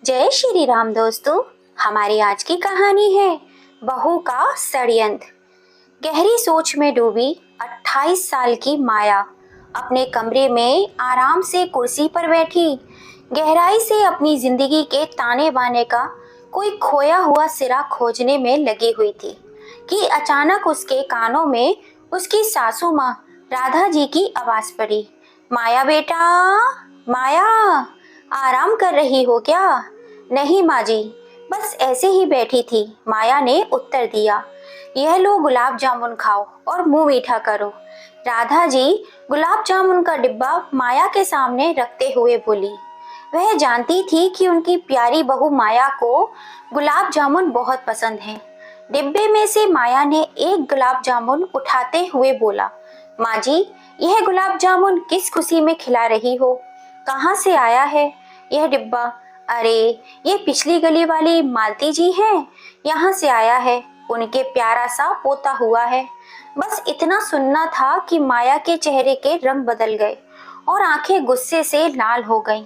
जय श्री राम दोस्तों। हमारी आज की कहानी है बहू का षड्यंत्र। गहरी सोच में डूबी 28 साल की माया अपने कमरे में आराम से कुर्सी पर बैठी गहराई से अपनी जिंदगी के ताने बाने का कोई खोया हुआ सिरा खोजने में लगी हुई थी कि अचानक उसके कानों में उसकी सासू माँ राधा जी की आवाज पड़ी। माया बेटा, माया, आराम कर रही हो क्या? नहीं माँ जी, बस ऐसे ही बैठी थी, माया ने उत्तर दिया। यह लो गुलाब जामुन खाओ और मुंह मीठा करो। राधा जी गुलाब जामुन का डिब्बा माया के सामने रखते हुए बोली। वह जानती थी कि उनकी प्यारी बहू माया को गुलाब जामुन बहुत पसंद है। डिब्बे में से माया ने एक गुलाब जामुन उठाते हुए बोला, माँ जी, यह गुलाब जामुन किस खुशी में खिला रही हो? कहाँ से आया है यह डिब्बा? अरे, ये पिछली गली वाली मालती जी हैं, यहाँ से आया है, उनके प्यारा सा पोता हुआ है। बस इतना सुनना था कि माया के चेहरे के रंग बदल गए और आंखें गुस्से से लाल हो गईं।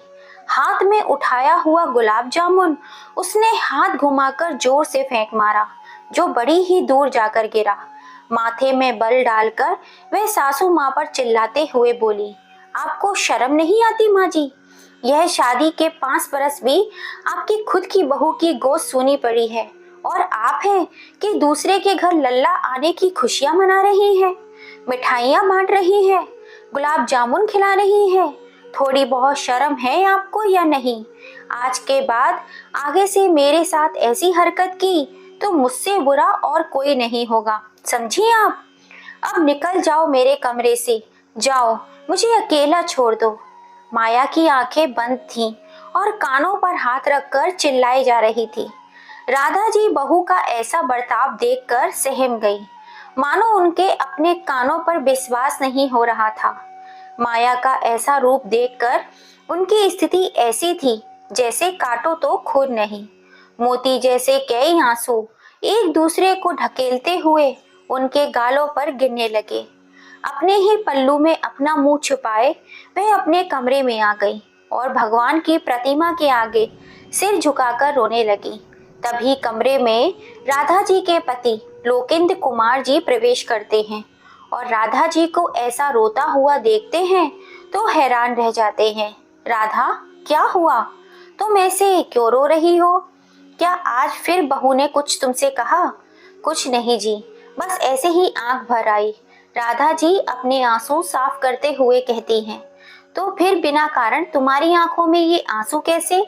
हाथ में उठाया हुआ गुलाब जामुन उसने हाथ घुमाकर जोर से फेंक मारा, जो बड़ी ही दूर जाकर गिरा। माथे में बल डालकर वह सासू माँ पर चिल्लाते हुए बोली, आपको शर्म नहीं आती माँ जी? यह शादी के 5 बरस भी आपकी खुद की बहू की गोद सूनी पड़ी है और आप हैं कि दूसरे के घर लल्ला आने की खुशियां मना रही हैं, मिठाइयां बांट रही हैं, गुलाब जामुन खिला रही हैं। थोड़ी बहुत शर्म है आपको या नहीं? आज के बाद आगे से मेरे साथ ऐसी हरकत की तो मुझसे बुरा और कोई नहीं होगा, समझी आप? अब निकल जाओ मेरे कमरे से, जाओ, मुझे अकेला छोड़ दो। माया की आंखें बंद थीं और कानों पर हाथ रखकर चिल्लाई जा रही थी। राधा जी बहू का ऐसा बर्ताव देखकर सहम गई, मानो उनके अपने कानों पर विश्वास नहीं हो रहा था। माया का ऐसा रूप देखकर उनकी स्थिति ऐसी थी जैसे काटो तो खून नहीं। मोती जैसे कई आंसू एक दूसरे को ढकेलते हुए उनके गालों पर गिरने लगे। अपने ही पल्लू में अपना मुंह छुपाए वह अपने कमरे में आ गई और भगवान की प्रतिमा के आगे सिर झुकाकर रोने लगी। तभी कमरे में राधा जी के पति लोकेंद्र कुमार जी प्रवेश करते हैं और राधा जी को ऐसा रोता हुआ देखते हैं तो हैरान रह जाते हैं। राधा, क्या हुआ? तुम ऐसे क्यों रो रही हो? क्या आज फिर बहू ने कुछ तुमसे कहा? कुछ नहीं जी, बस ऐसे ही आंख भर आई। राधा जी अपने आंसू साफ करते हुए कहती हैं। तो फिर बिना कारण तुम्हारी आंखों में ये आंसू कैसे?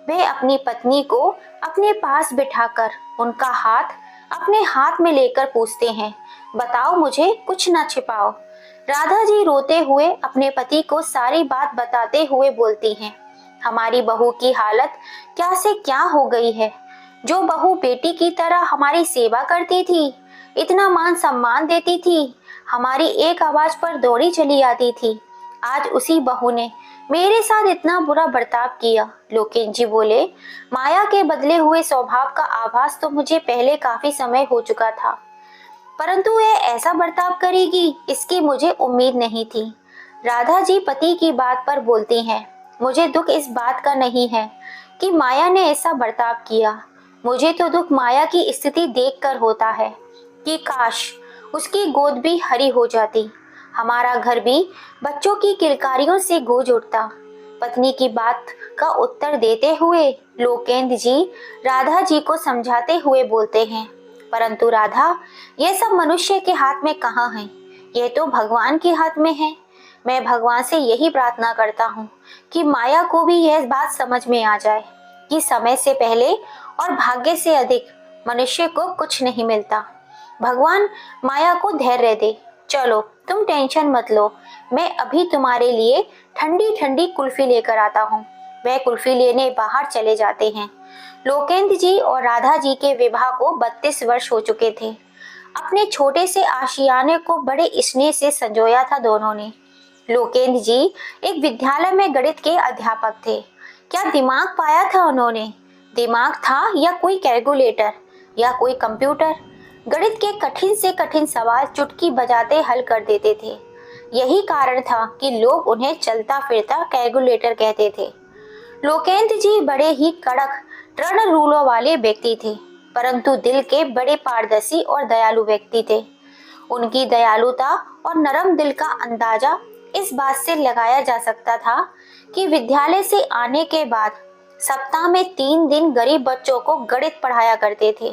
वे अपनी पत्नी को अपने पास बिठाकर उनका हाथ अपने हाथ में लेकर पूछते हैं, बताओ मुझे, कुछ ना छिपाओ। राधा जी रोते हुए अपने पति को सारी बात बताते हुए बोलती हैं, हमारी बहू की हालत क्या से क्या हो गई है। जो बहू बेटी की तरह हमारी सेवा करती थी, इतना मान सम्मान देती थी, हमारी एक आवाज पर दौड़ी चली आती थी, आज उसी बहू ने मेरे साथ इतना बुरा बर्ताव किया। लोकेंद्र जी बोले, माया के बदले हुए स्वभाव का आभास तो मुझे पहले काफी समय हो चुका था, परंतु वह ऐसा बर्ताव करेगी इसकी मुझे उम्मीद नहीं थी। राधा जी पति की बात पर बोलती हैं, मुझे दुख इस बात का नहीं है कि माया ने ऐसा बर्ताव किया, मुझे तो दुख माया की स्थिति देखकर होता है कि काश उसकी गोद भी हरी हो जाती, हमारा घर भी बच्चों की किलकारियों से गूंज उठता। पत्नी की बात का उत्तर देते हुए लोकेंद्र जी राधा जी को समझाते हुए बोलते हैं, परंतु राधा, यह सब मनुष्य के हाथ में कहाँ है, यह तो भगवान के हाथ में है। मैं भगवान से यही प्रार्थना करता हूँ कि माया को भी यह बात समझ में आ जाए कि समय से पहले और भाग्य से अधिक मनुष्य को कुछ नहीं मिलता। भगवान माया को धैर्य दे। चलो, तुम टेंशन मत लो, मैं अभी तुम्हारे लिए ठंडी ठंडी कुल्फी लेकर आता हूँ। वह कुल्फी लेने बाहर चले जाते हैं। लोकेंद्र जी और राधा जी के विवाह को 32 वर्ष हो चुके थे। अपने छोटे से आशियाने को बड़े स्नेह से संजोया था दोनों ने। लोकेंद्र जी एक विद्यालय में गणित के अध्यापक थे। क्या दिमाग पाया था उन्होंने! दिमाग था या कोई कैलकुलेटर या कोई कंप्यूटर। गणित के कठिन से कठिन सवाल चुटकी बजाते हल कर देते थे। यही कारण था कि लोग उन्हें चलता फिरता कैलकुलेटर कहते थे। लोकेंद्र जी बड़े ही कड़क दृढ़ रूलों वाले व्यक्ति थे, परंतु दिल के बड़े पारदर्शी और दयालु व्यक्ति थे। उनकी दयालुता और नरम दिल का अंदाजा इस बात से लगाया जा सकता था कि विद्यालय से आने के बाद सप्ताह में 3 दिन गरीब बच्चों को गणित पढ़ाया करते थे,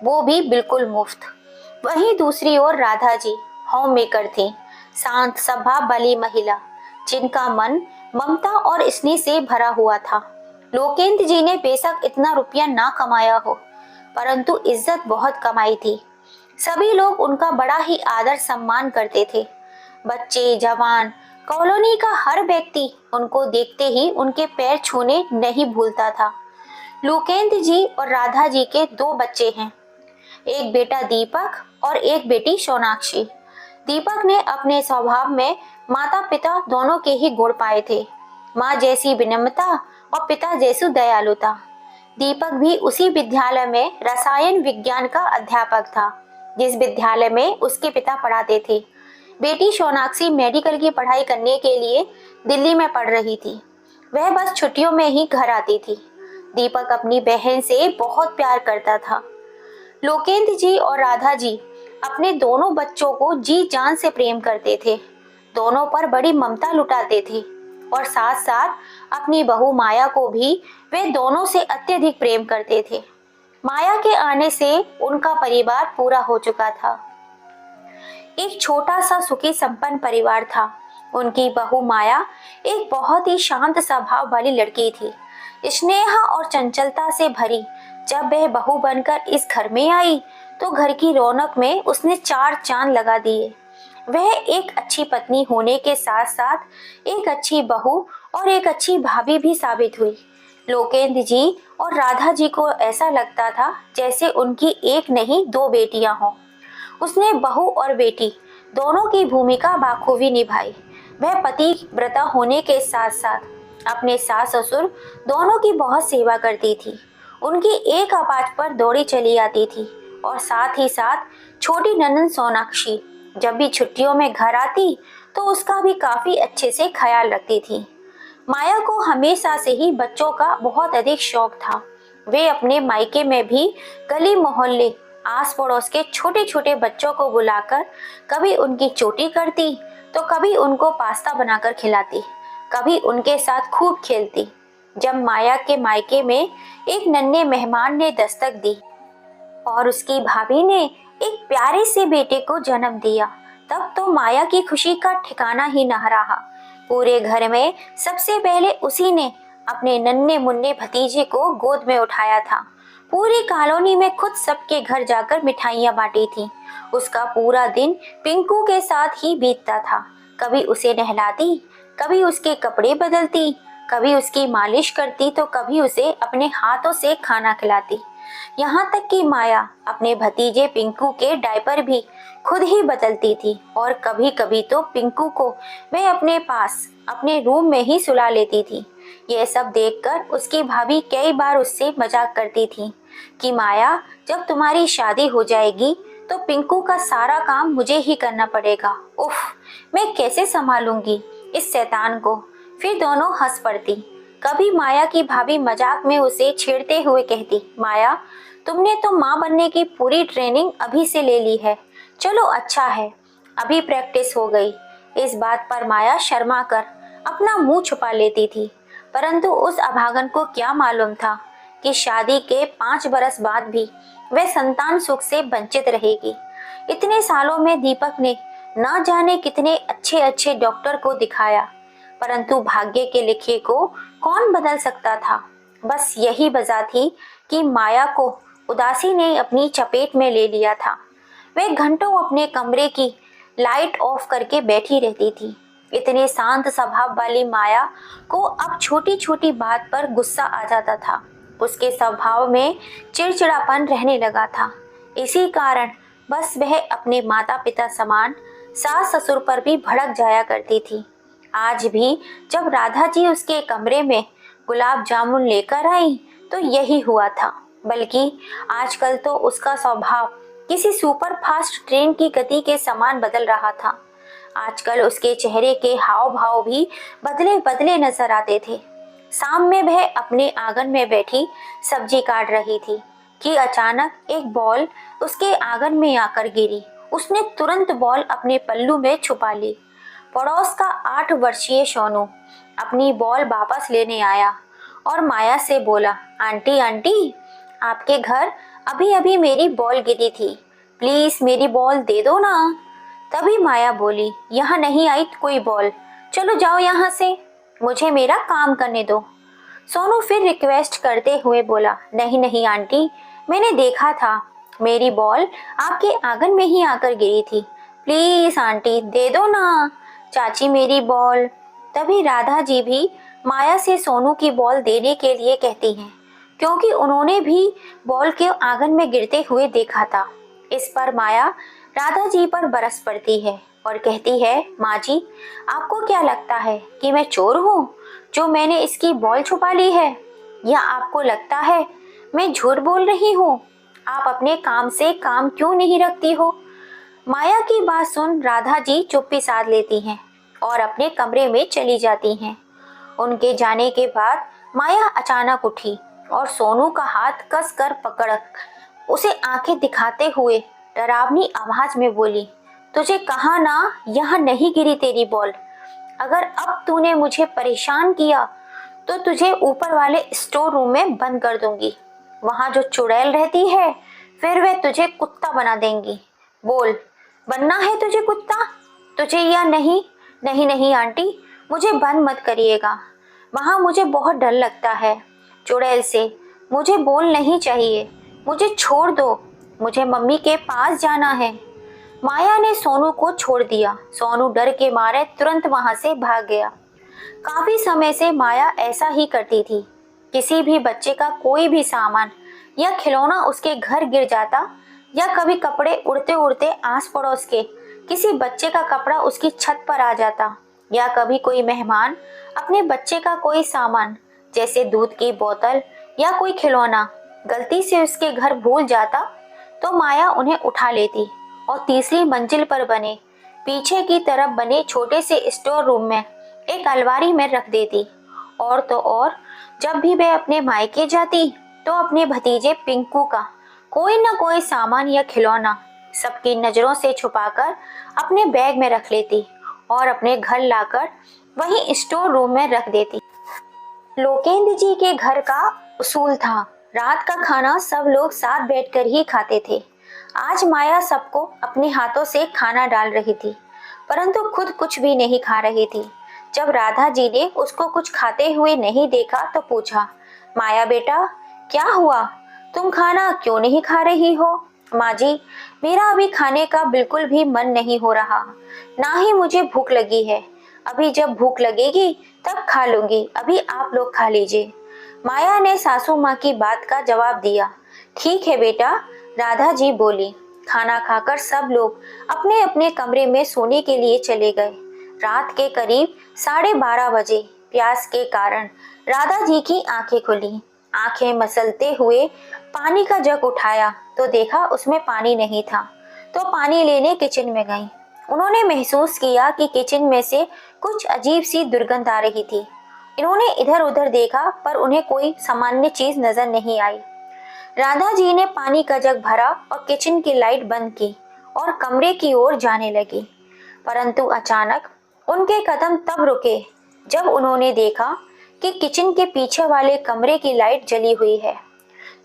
वो भी बिल्कुल मुफ्त। वहीं दूसरी ओर राधा जी होम मेकर थी, शांत स्वभाव वाली महिला, जिनका मन ममता और स्नेह से भरा हुआ था। लोकेंद्र जी ने बेशक इतना रुपया ना कमाया हो, परंतु इज्जत बहुत कमाई थी। सभी लोग उनका बड़ा ही आदर सम्मान करते थे। बच्चे, जवान, कॉलोनी का हर व्यक्ति उनको देखते ही उनके पैर छूने नहीं भूलता था। लोकेंद्र जी और राधा जी के 2 बच्चे हैं, एक बेटा दीपक और एक बेटी सोनाक्षी। दीपक ने अपने स्वभाव में माता पिता दोनों के ही गुण पाए थे, माँ जैसी विनम्रता और पिता जैसी दयालुता। दीपक भी उसी विद्यालय में रसायन विज्ञान का अध्यापक था, जिस विद्यालय में उसके पिता पढ़ाते थे। बेटी सोनाक्षी मेडिकल की पढ़ाई करने के लिए दिल्ली में पढ़ रही थी। वह बस छुट्टियों में ही घर आती थी। दीपक अपनी बहन से बहुत प्यार करता था। लोकेंद्र जी और राधा जी अपने दोनों बच्चों को जी जान से प्रेम करते थे, दोनों पर बड़ी ममता लुटाते थे और साथ साथ अपनी बहू माया को भी वे दोनों से अत्यधिक प्रेम करते थे। माया के आने से उनका परिवार पूरा हो चुका था। एक छोटा सा सुखी संपन्न परिवार था। उनकी बहू माया एक बहुत ही शांत स्वभाव वाली लड़की थी, स्नेह और चंचलता से भरी। जब वह बहू बनकर इस घर में आई तो घर की रौनक में उसने 4 चांद लगा दिए। वह एक अच्छी पत्नी होने के साथ साथ एक अच्छी बहू और एक अच्छी भाभी भी साबित हुई। लोकेंद्र जी और राधा जी को ऐसा लगता था जैसे उनकी एक नहीं 2 बेटियां हों। उसने बहू और बेटी दोनों की भूमिका बाखूबी निभाई। वह पतिव्रता होने के साथ साथ अपने सास ससुर दोनों की बहुत सेवा करती थी। उनकी एक आवाज पर दौड़ी चली आती थी और साथ ही साथ छोटी ननद सोनाक्षी जब भी छुट्टियों में घर आती तो उसका भी काफी अच्छे से ख्याल रखती थी। माया को हमेशा से ही बच्चों का बहुत अधिक शौक था। वे अपने मायके में भी गली मोहल्ले आस पड़ोस के छोटे छोटे बच्चों को बुलाकर कभी उनकी चोटी करती तो कभी उनको पास्ता बनाकर खिलाती, कभी उनके साथ खूब खेलती। जब माया के मायके में एक नन्हे मेहमान ने दस्तक दी और उसकी भाभी ने एक प्यारे से बेटे को जन्म दिया, तब तो माया की खुशी का ठिकाना ही न रहा। पूरे घर में सबसे पहले उसी ने अपने नन्हे मुन्ने भतीजे को गोद में उठाया था। पूरी कॉलोनी में खुद सबके घर जाकर मिठाइयाँ बांटी थी। उसका पूरा दिन पिंकू के साथ ही बीतता था। कभी उसे नहलाती, कभी उसके कपड़े बदलती, कभी उसकी मालिश करती तो कभी उसे अपने हाथों से खाना खिलाती। यहाँ तक कि माया अपने भतीजे पिंकू के डायपर भी खुद ही बदलती थी और कभी कभी तो पिंकू को वह अपने पास अपने रूम में ही सुला लेती थी। यह सब देखकर उसकी भाभी कई बार उससे मजाक करती थी कि माया, जब तुम्हारी शादी हो जाएगी तो पिंकू का सारा काम मुझे ही करना पड़ेगा। उफ, मैं कैसे संभालूंगी इस शैतान को। फिर दोनों हंस पड़ती। कभी माया की भाभी मजाक में उसे छेड़ते हुए कहती, माया, तुमने तो माँ बनने की पूरी ट्रेनिंग अभी से ले ली है, चलो अच्छा है, अभी प्रैक्टिस हो गई। इस बात पर माया शर्मा कर अपना मुंह छुपा लेती थी, परंतु उस अभागन को क्या मालूम था कि शादी के 5 बरस बाद भी वह संतान सुख से वंचित रहेगी। इतने सालों में दीपक ने न जाने कितने अच्छे अच्छे डॉक्टर को दिखाया, परंतु भाग्य के लिखे को कौन बदल सकता था। बस यही वजह थी कि माया को उदासी ने अपनी चपेट में ले लिया था। वह घंटों अपने कमरे की लाइट ऑफ करके बैठी रहती थी। इतने शांत स्वभाव वाली माया को अब छोटी छोटी बात पर गुस्सा आ जाता था। उसके स्वभाव में चिड़चिड़ापन रहने लगा था। इसी कारण बस वह अपने माता पिता समान सास ससुर पर भी भड़क जाया करती थी। आज भी जब राधा जी उसके कमरे में गुलाब जामुन लेकर आई तो यही हुआ था। बल्कि आजकल तो उसका स्वभाव किसी सुपर फास्ट ट्रेन की गति के समान बदल रहा था। आजकल उसके चेहरे के हाव भाव भी बदले बदले नजर आते थे। शाम में वह अपने आंगन में बैठी सब्जी काट रही थी कि अचानक एक बॉल उसके आंगन में आकर गिरी। उसने तुरंत बॉल अपने पल्लू में छुपा ली। पड़ोस का 8 वर्षीय सोनू अपनी बॉल वापस लेने आया और माया से बोला, आंटी आंटी, आपके घर अभी अभी मेरी बॉल गिरी थी, प्लीज मेरी बॉल दे दो ना। तभी माया बोली, यहाँ नहीं आई कोई बॉल, चलो जाओ यहाँ से, मुझे मेरा काम करने दो। सोनू फिर रिक्वेस्ट करते हुए बोला, नहीं नहीं आंटी, मैंने देखा था, मेरी बॉल आपके आंगन में ही आकर गिरी थी, प्लीज आंटी दे दो ना, चाची मेरी बॉल। तभी राधा जी भी माया से सोनू की बॉल देने के लिए कहती हैं, क्योंकि उन्होंने भी बॉल के आंगन में गिरते हुए देखा था। इस पर माया राधा जी पर बरस पड़ती है और कहती है, माँ जी, आपको क्या लगता है कि मैं चोर हूँ जो मैंने इसकी बॉल छुपा ली है, या आपको लगता है मैं झूठ बोल रही हूँ? आप अपने काम से काम क्यों नहीं रखती हो? माया की बात सुन राधा जी चुप्पी साध लेती हैं और अपने कमरे में चली जाती हैं। उनके जाने के बाद माया अचानक उठी और सोनू का हाथ कस कर पकड़ उसे आंखें दिखाते हुए डरावनी आवाज में बोली, तुझे कहा ना यहाँ नहीं गिरी तेरी बॉल, अगर अब तूने मुझे परेशान किया तो तुझे ऊपर वाले स्टोर रूम में बंद कर दूंगी, वहां जो चुड़ैल रहती है फिर वे तुझे कुत्ता बना देंगी। बोल, बनना है तुझे कुत्ता, तुझे या नहीं? नहीं नहीं आंटी, मुझे बंद मत करिएगा, वहां मुझे बहुत डर लगता है चुड़ैल से, मुझे बोल नहीं चाहिए, मुझे छोड़ दो, मुझे मम्मी के पास जाना है। माया ने सोनू को छोड़ दिया। सोनू डर के मारे तुरंत वहां से भाग गया। काफी समय से माया ऐसा ही करती थी। किसी भी बच्चे का कोई भी सामान या खिलौना उसके घर गिर जाता, या कभी कपड़े उड़ते उड़ते आस पड़ोस के किसी बच्चे का कपड़ा उसकी छत पर आ जाता, या कभी कोई मेहमान अपने बच्चे का कोई सामान जैसे दूध की बोतल या कोई खिलौना गलती से उसके घर भूल जाता, तो माया उन्हें उठा लेती और तीसरी मंजिल पर बने पीछे की तरफ बने छोटे से स्टोर रूम में एक अलमारी में रख देती। और तो और, जब भी वह अपने मायके जाती तो अपने भतीजे पिंकू का कोई न कोई सामान या खिलौना सबकी नजरों से छुपाकर अपने बैग में रख लेती और अपने घर लाकर वहीं स्टोर रूम में रख देती। लोकेंद्र जी के घर का उसूल था, रात का खाना सब लोग साथ बैठकर ही खाते थे। आज माया सबको अपने हाथों से खाना डाल रही थी, परंतु खुद कुछ भी नहीं खा रही थी। जब राधा जी ने उसको कुछ खाते हुए नहीं देखा तो पूछा, माया बेटा, क्या हुआ, तुम खाना क्यों नहीं खा रही हो? माँ जी, मेरा अभी खाने का बिल्कुल भी मन नहीं हो रहा, ना ही मुझे भूख लगी है, अभी जब भूख लगेगी तब खा लूंगी, अभी आप लोग खा लीजिए। माया ने सासू माँ की बात का जवाब दिया। ठीक है बेटा, राधा जी बोली। खाना खाकर सब लोग अपने अपने कमरे में सोने के लिए चले गए। रात के करीब 12:30 बजे प्यास के कारण राधा जी की आंखें खुली। आंखें मसलते हुए पानी का जग उठाया तो देखा उसमें पानी नहीं था, तो पानी लेने किचन में गई। उन्होंने महसूस किया कि किचन में से कुछ अजीब सी दुर्गंध आ रही थी। इन्होंने इधर उधर देखा पर उन्हें कोई सामान्य चीज नजर नहीं आई। राधा जी ने पानी का जग भरा और किचन की लाइट बंद की और कमरे की ओर जाने लगी, परंतु अचानक उनके कदम तब रुके जब उन्होंने देखा कि किचन के पीछे वाले कमरे की लाइट जली हुई है।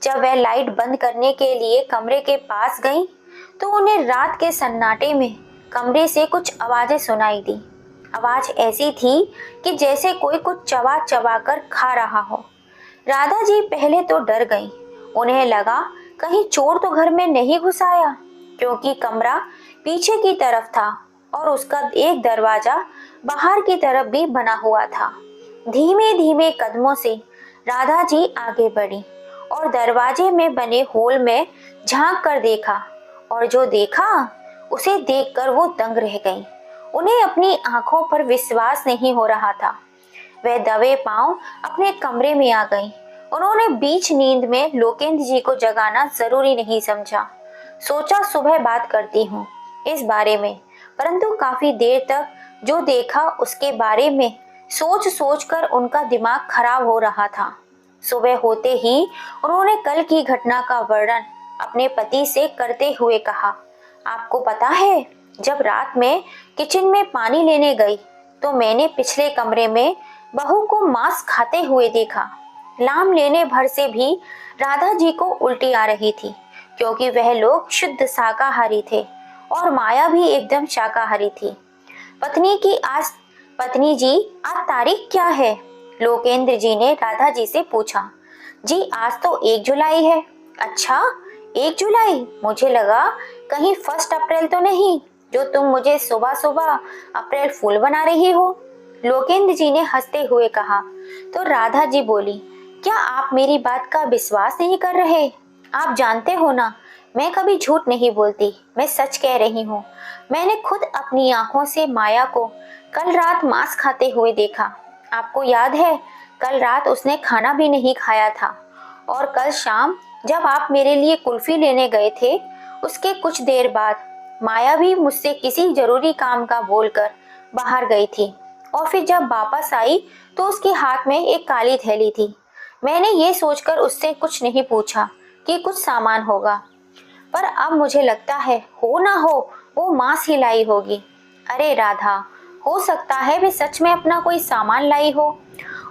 जब वह लाइट बंद करने के लिए कमरे के पास गई तो उन्हें रात के सन्नाटे में कमरे से कुछ आवाजें सुनाई दी। आवाज ऐसी थी कि जैसे कोई कुछ चबा चबा कर खा रहा हो। राधा जी पहले तो डर गईं। उन्हें लगा कहीं चोर तो घर में नहीं घुस आया, क्योंकि कमरा पीछे की तरफ था और उसका एक दरवाजा बाहर की तरफ भी बना हुआ था। धीमे धीमे कदमों से राधा जी आगे बढ़ी और दरवाजे में बने होल में झांक कर देखा, और जो देखा उसे देखकर वो दंग रह गई। उन्हें अपनी आंखों पर विश्वास नहीं हो रहा था। वह दबे पांव अपने कमरे में आ गई। उन्होंने बीच नींद में लोकेंद्र जी को जगाना जरूरी नहीं समझा। सोचा सुबह बात करती हूँ इस बारे में, परंतु काफी देर तक जो देखा उसके बारे में सोच सोच कर उनका दिमाग खराब हो रहा था। सुबह होते ही उन्होंने कल की घटना का वर्णन अपने पति से करते हुए कहा, आपको पता है, जब रात में किचन में पानी लेने गई तो मैंने पिछले कमरे में बहू को मांस खाते हुए देखा। लाम लेने भर से भी राधा जी को उल्टी आ रही थी, क्योंकि वह लोग शुद्ध शाकाहारी थे और माया भी एकदम शाकाहारी थी। पत्नी जी, आज तारीख क्या है? लोकेंद्र जी ने राधा जी से पूछा। जी, आज तो 1 जुलाई है। अच्छा, 1 जुलाई? मुझे लगा कहीं 1 अप्रैल तो नहीं, जो तुम मुझे सुबह सुबह अप्रैल फूल बना रही हो। लोकेंद्र जी ने हंसते हुए कहा। तो राधा जी बोली, क्या आप मेरी बात का विश्वास नहीं कर रहे? आप जानते हो ना, मैं कभी झूठ नहीं बोलती, मैं सच कह रही हूँ। मैंने खुद अपनी आंखों से माया को कल रात मांस खाते हुए देखा। आपको याद है, कल रात उसने खाना भी नहीं खाया था। और कल शाम जब आप मेरे लिए कुल्फी लेने गए थे, उसके कुछ देर बाद माया भी मुझसे किसी जरूरी काम का बोलकर बाहर गई थी, और फिर जब वापस आई तो उसके हाथ में एक काली थैली थी। मैंने ये सोचकर उससे कुछ नहीं पूछा कि कुछ सामान होगा, पर अब मुझे लगता है हो ना हो वो मांस ही लाई होगी। अरे राधा, हो सकता है वे सच में अपना कोई सामान लाई हो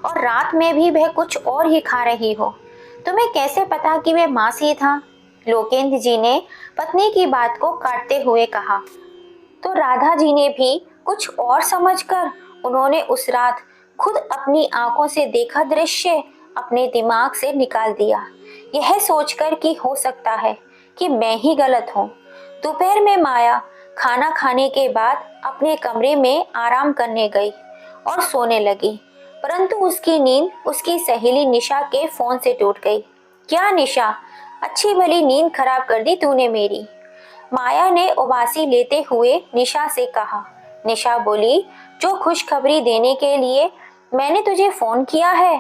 और रात में भी वह कुछ और ही खा रही हो। तुम्हें कैसे पता कि वह मांस ही था? लोकेंद्र जी ने पत्नी की बात को काटते हुए कहा। तो राधा जी ने भी कुछ और समझकर उन्होंने उस रात खुद अपनी आंखों से देखा दृश्य अपने दिमाग से निकाल दिया, यह सोचकर कि हो सकता है कि मैं ही गलत हूँ। दोपहर में माया खाना खाने के बाद अपने कमरे में आराम करने गई और सोने लगी, परंतु उसकी नींद उसकी सहेली निशा के फोन से टूट गई। क्या निशा, अच्छी भली नींद खराब कर दी तूने मेरी, माया ने उबासी लेते हुए निशा से कहा। निशा बोली, जो खुशखबरी देने के लिए मैंने तुझे फोन किया है,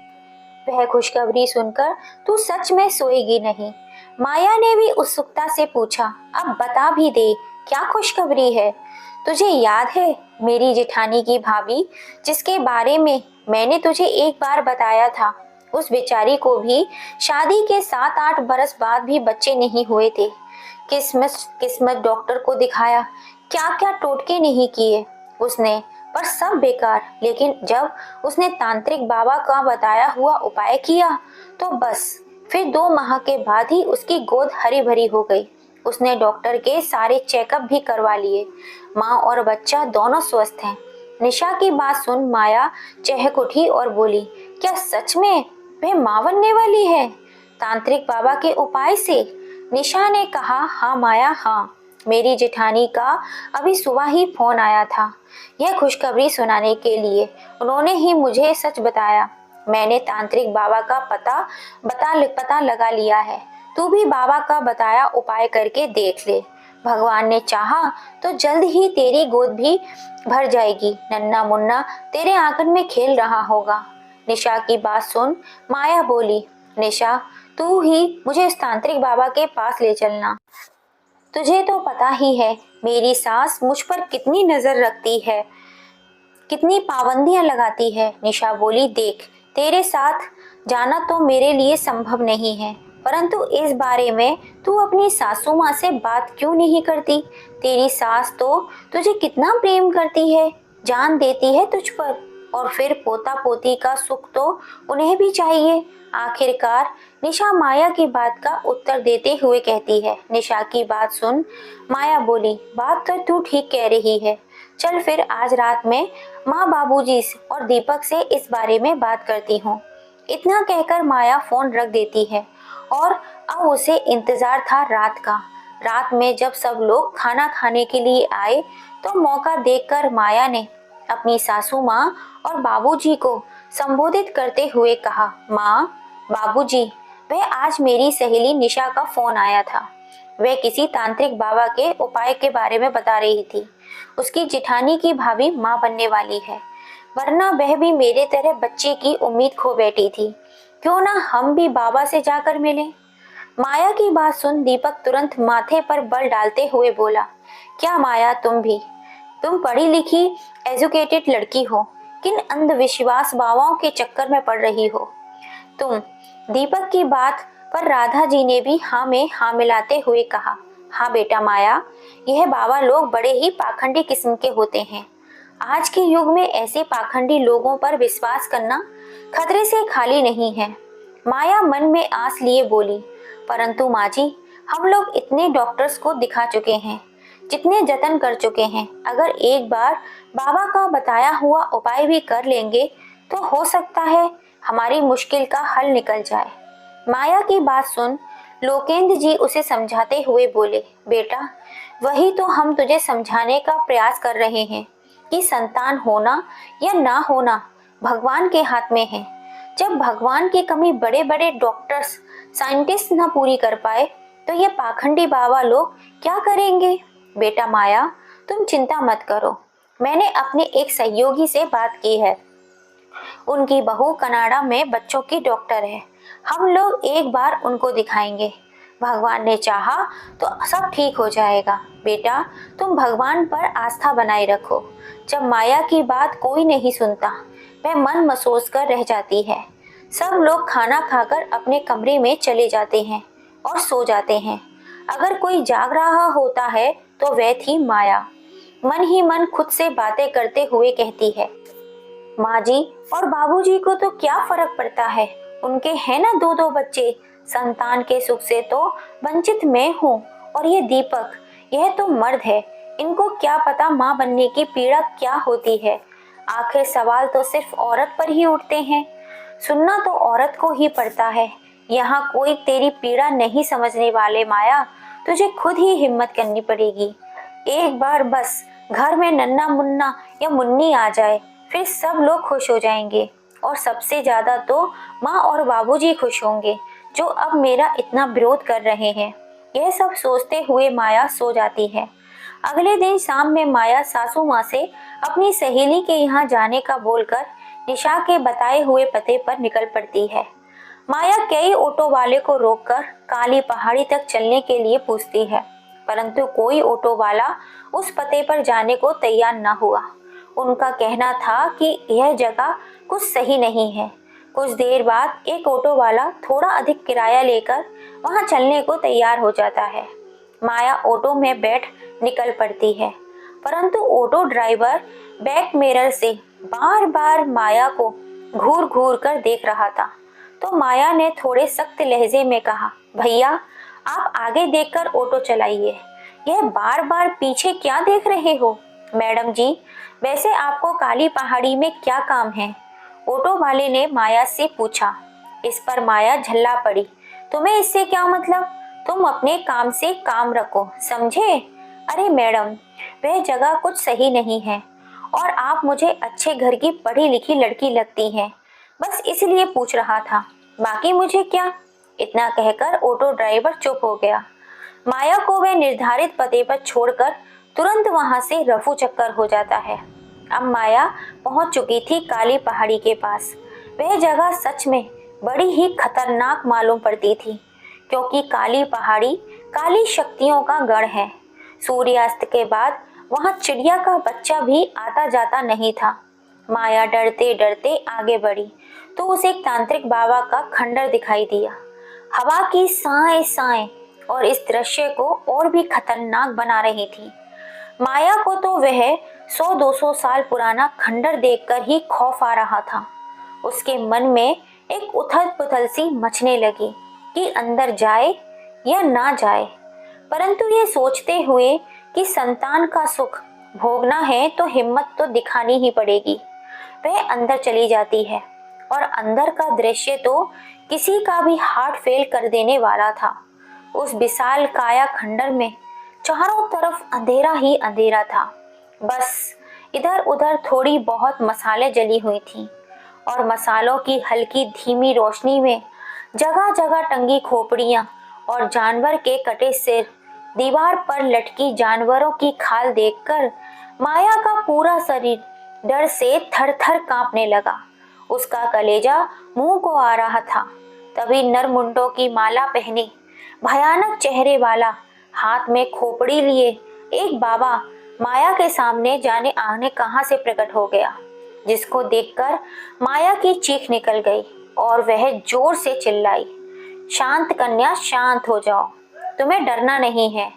वह खुशखबरी सुनकर तू सच में सोएगी नहीं। माया ने भी उत्सुकता से पूछा, अब बता भी दे, क्या खुशखबरी है? तुझे याद है मेरी जेठानी की भाभी, जिसके बारे में मैंने तुझे एक बार बताया था, उस बेचारी को भी शादी के 7-8 बरस बाद भी बच्चे नहीं हुए थे। किस्मत किस्मत डॉक्टर को दिखाया, क्या क्या टोटके नहीं किए उसने, पर सब बेकार। लेकिन जब उसने तांत्रिक बाबा का बताया हुआ उपाय किया तो बस, फिर 2 माह के बाद ही उसकी गोद हरी भरी हो गई। उसने डॉक्टर के सारे चेकअप भी करवा लिए, माँ और बच्चा दोनों स्वस्थ हैं। निशा की बात सुन माया चहक उठी और बोली, क्या सच में वह माँ बनने वाली है तांत्रिक बाबा के उपाय से? निशा ने कहा, हाँ माया, हाँ, मेरी जेठानी का अभी सुबह ही फोन आया था यह खुशखबरी सुनाने के लिए। उन्होंने ही मुझे सच बताया। मैंने तांत्रिक बाबा का पता लगा लिया है। तू भी बाबा का बताया उपाय करके देख ले। भगवान ने चाहा तो जल्द ही तेरी गोद भी भर जाएगी। नन्ना मुन्ना तेरे आंगन में खेल रहा होगा। निशा की बात सुन माया बोली, निशा, तू ही मुझे उस तांत्रिक बाबा के पास ले चलना। तुझे तो पता ही है मेरी सास मुझ पर कितनी नजर रखती है, कितनी पाबंदियां लगाती है। निशा बोली, देख, तेरे साथ जाना तो मेरे लिए संभव नहीं है, परंतु इस बारे में तू अपनी सासू माँ से बात क्यों नहीं करती? तेरी सास तो तुझे कितना प्रेम करती है, जान देती है तुझ पर, और फिर पोता पोती का सुख तो उन्हें भी चाहिए। आखिरकार निशा माया की बात का उत्तर देते हुए कहती है। निशा की बात सुन माया बोली, बात तो तू ठीक कह रही है, चल फिर आज रात में माँ, बाबूजी और दीपक से इस बारे में बात करती हूँ। इतना कहकर माया फोन रख देती है और अब उसे इंतजार था रात का। रात में जब सब लोग खाना खाने के लिए आए तो मौका देखकर माया ने अपनी सासू माँ और बाबूजी को संबोधित करते हुए कहा, माँ, बाबूजी, वह आज मेरी सहेली निशा का फोन आया था। वह किसी तांत्रिक बाबा के उपाय के बारे में बता रही थी। उसकी जेठानी की भाभी माँ बनने वाली है, वरना वह भी मेरे तरह बच्चे की उम्मीद खो बैठी थी। क्यों ना हम भी बाबा से जाकर मिलें? माया की बात सुन दीपक तुरंत माथे पर बल डालते हुए बोला, क्या माया, तुम पढ़ी लिखी एजुकेटेड लड़की हो, किन अंधविश्वास बाबाओं के चक्कर में पड़ रही हो तुम। दीपक की बात पर राधा जी ने भी हाँ में हाँ मिलाते हुए कहा, हाँ बेटा माया, यह बाबा लोग बड़े ही पाखंडी किस्म के होते हैं। आज के युग में ऐसे पाखंडी लोगों पर विश्वास करना खतरे से खाली नहीं है। माया मन में आस लिए बोली, परंतु माँ जी, हम लोग इतने डॉक्टर्स को दिखा चुके हैं, जितने जतन कर चुके हैं, अगर एक बार बाबा का बताया हुआ उपाय भी कर लेंगे तो हो सकता है हमारी मुश्किल का हल निकल जाए। माया की बात सुन लोकेंद्र जी उसे समझाते हुए बोले, बेटा वही तो हम तुझे समझाने का प्रयास कर रहे हैं कि संतान होना या ना होना भगवान के हाथ में है। जब भगवान की कमी बड़े बड़े डॉक्टर्स साइंटिस्ट ना पूरी कर पाए तो ये पाखंडी बाबा लोग क्या करेंगे। बेटा माया, तुम चिंता मत करो, मैंने अपने एक सहयोगी से बात की है, उनकी बहू कनाडा में बच्चों की डॉक्टर है। हम लोग एक बार उनको दिखाएंगे, भगवान ने चाहा तो सब ठीक हो जाएगा। बेटा तुम भगवान पर आस्था बनाए रखो। जब माया की बात कोई नहीं सुनता, वह मन मसोस कर रह जाती है। सब लोग खाना खाकर अपने कमरे में चले जाते हैं और सो जाते हैं। अगर कोई जाग रहा होता है तो वह थी माया। मन ही मन खुद से बातें करते हुए कहती है, माँ जी और बाबूजी को तो क्या फर्क पड़ता है, उनके हैं ना दो दो बच्चे, संतान के सुख से तो वंचित मैं हूँ। और ये दीपक, यह तो मर्द है, इनको क्या पता माँ बनने की पीड़ा क्या होती है। आखिर सवाल तो सिर्फ औरत पर ही उठते हैं, सुनना तो औरत को ही पड़ता है। यहाँ कोई तेरी पीड़ा नहीं समझने वाले माया, तुझे खुद ही हिम्मत करनी पड़ेगी। एक बार बस घर में नन्ना मुन्ना या मुन्नी आ जाए, फिर सब लोग खुश हो जाएंगे और सबसे ज्यादा तो माँ और बाबूजी खुश होंगे, जो अब मेरा इतना विरोध कर रहे हैं। यह सब सोचते हुए माया सो जाती है। अगले दिन शाम में माया सासू माँ से अपनी सहेली के यहाँ जाने का बोलकर निशा के बताए हुए पते पर निकल पड़ती है। माया कई ऑटो वाले को रोककर काली पहाड़ी तक चलने के लिए पूछती है, परंतु कोई ऑटो वाला उस पते पर जाने को तैयार न हुआ। उनका कहना था कि यह जगह कुछ सही नहीं है। कुछ देर बाद एक ऑटो वाला थोड़ा अधिक किराया लेकर वहां चलने को तैयार हो जाता है। माया ऑटो में बैठ निकल पड़ती है, परंतु ऑटो ड्राइवर बैक मिरर से बार बार माया को घूर घूर कर देख रहा था। तो माया ने थोड़े सख्त लहजे में कहा, भैया आप आगे देखकर ऑटो चलाइए, यह बार बार पीछे क्या देख रहे हो। मैडम जी, वैसे आपको काली पहाड़ी में क्या काम है, ऑटो वाले ने माया से पूछा। इस पर माया झल्ला पड़ी, तुम्हें इससे क्या मतलब, तुम अपने काम से काम रखो, समझे। अरे मैडम, वह जगह कुछ सही नहीं है और आप मुझे अच्छे घर की पढ़ी लिखी लड़की लगती हैं, बस इसलिए पूछ रहा था, बाकी मुझे क्या। इतना कहकर ऑटो ड्राइवर चुप हो गया। माया को वह निर्धारित पते पर छोड़कर तुरंत वहां से रफू चक्कर हो जाता है। अब माया पहुंच चुकी थी काली पहाड़ी के पास। वह जगह सच में बड़ी ही खतरनाक मालूम पड़ती थी, क्योंकि काली पहाड़ी काली शक्तियों का गढ़ है। सूर्यास्त के बाद वहां चिड़िया का बच्चा भी आता जाता नहीं था। माया डरते डरते आगे बढ़ी तो उसे एक तांत्रिक बाबा का खंडर दिखाई दिया। हवा की साएं साएं और इस दृश्य को और भी खतरनाक बना रही थी। माया को तो वह 100-200 साल पुराना खंडर देखकर ही खौफ आ रहा था। उसके मन में एक उथल पुथल सी मचने लगी कि अंदर जाए या ना जाए, परंतु ये सोचते हुए कि संतान का सुख भोगना है तो हिम्मत तो दिखानी ही पड़ेगी। वह अंदर चली जाती है और अंदर का दृश्य तो किसी का भी हार्ट फेल कर देने वाला था। उस विशाल काया खंडर में चारों तरफ अंधेरा ही अंधेरा था। बस इधर उधर थोड़ी बहुत मसाले जली हुई थी और मसालों की हल्की धीमी रोशनी में जगह जगह टंगी खोपड़ियां और जानवर के कटे सिर, दीवार पर लटकी जानवरों की खाल देखकर माया का पूरा शरीर डर से थर थर कांपने लगा। उसका कलेजा मुंह को आ रहा था। तभी नरमुंडों की माला पहने भयानक चेहरे वाला, हाथ में खोपड़ी लिए एक बाबा माया के सामने जाने आने कहां से प्रकट हो गया। जिसको देखकर माया की चीख निकल गई और वह जोर से चिल्लाई, शांत कन्या, शांत हो जाओ, तुम्हें डरना नहीं है।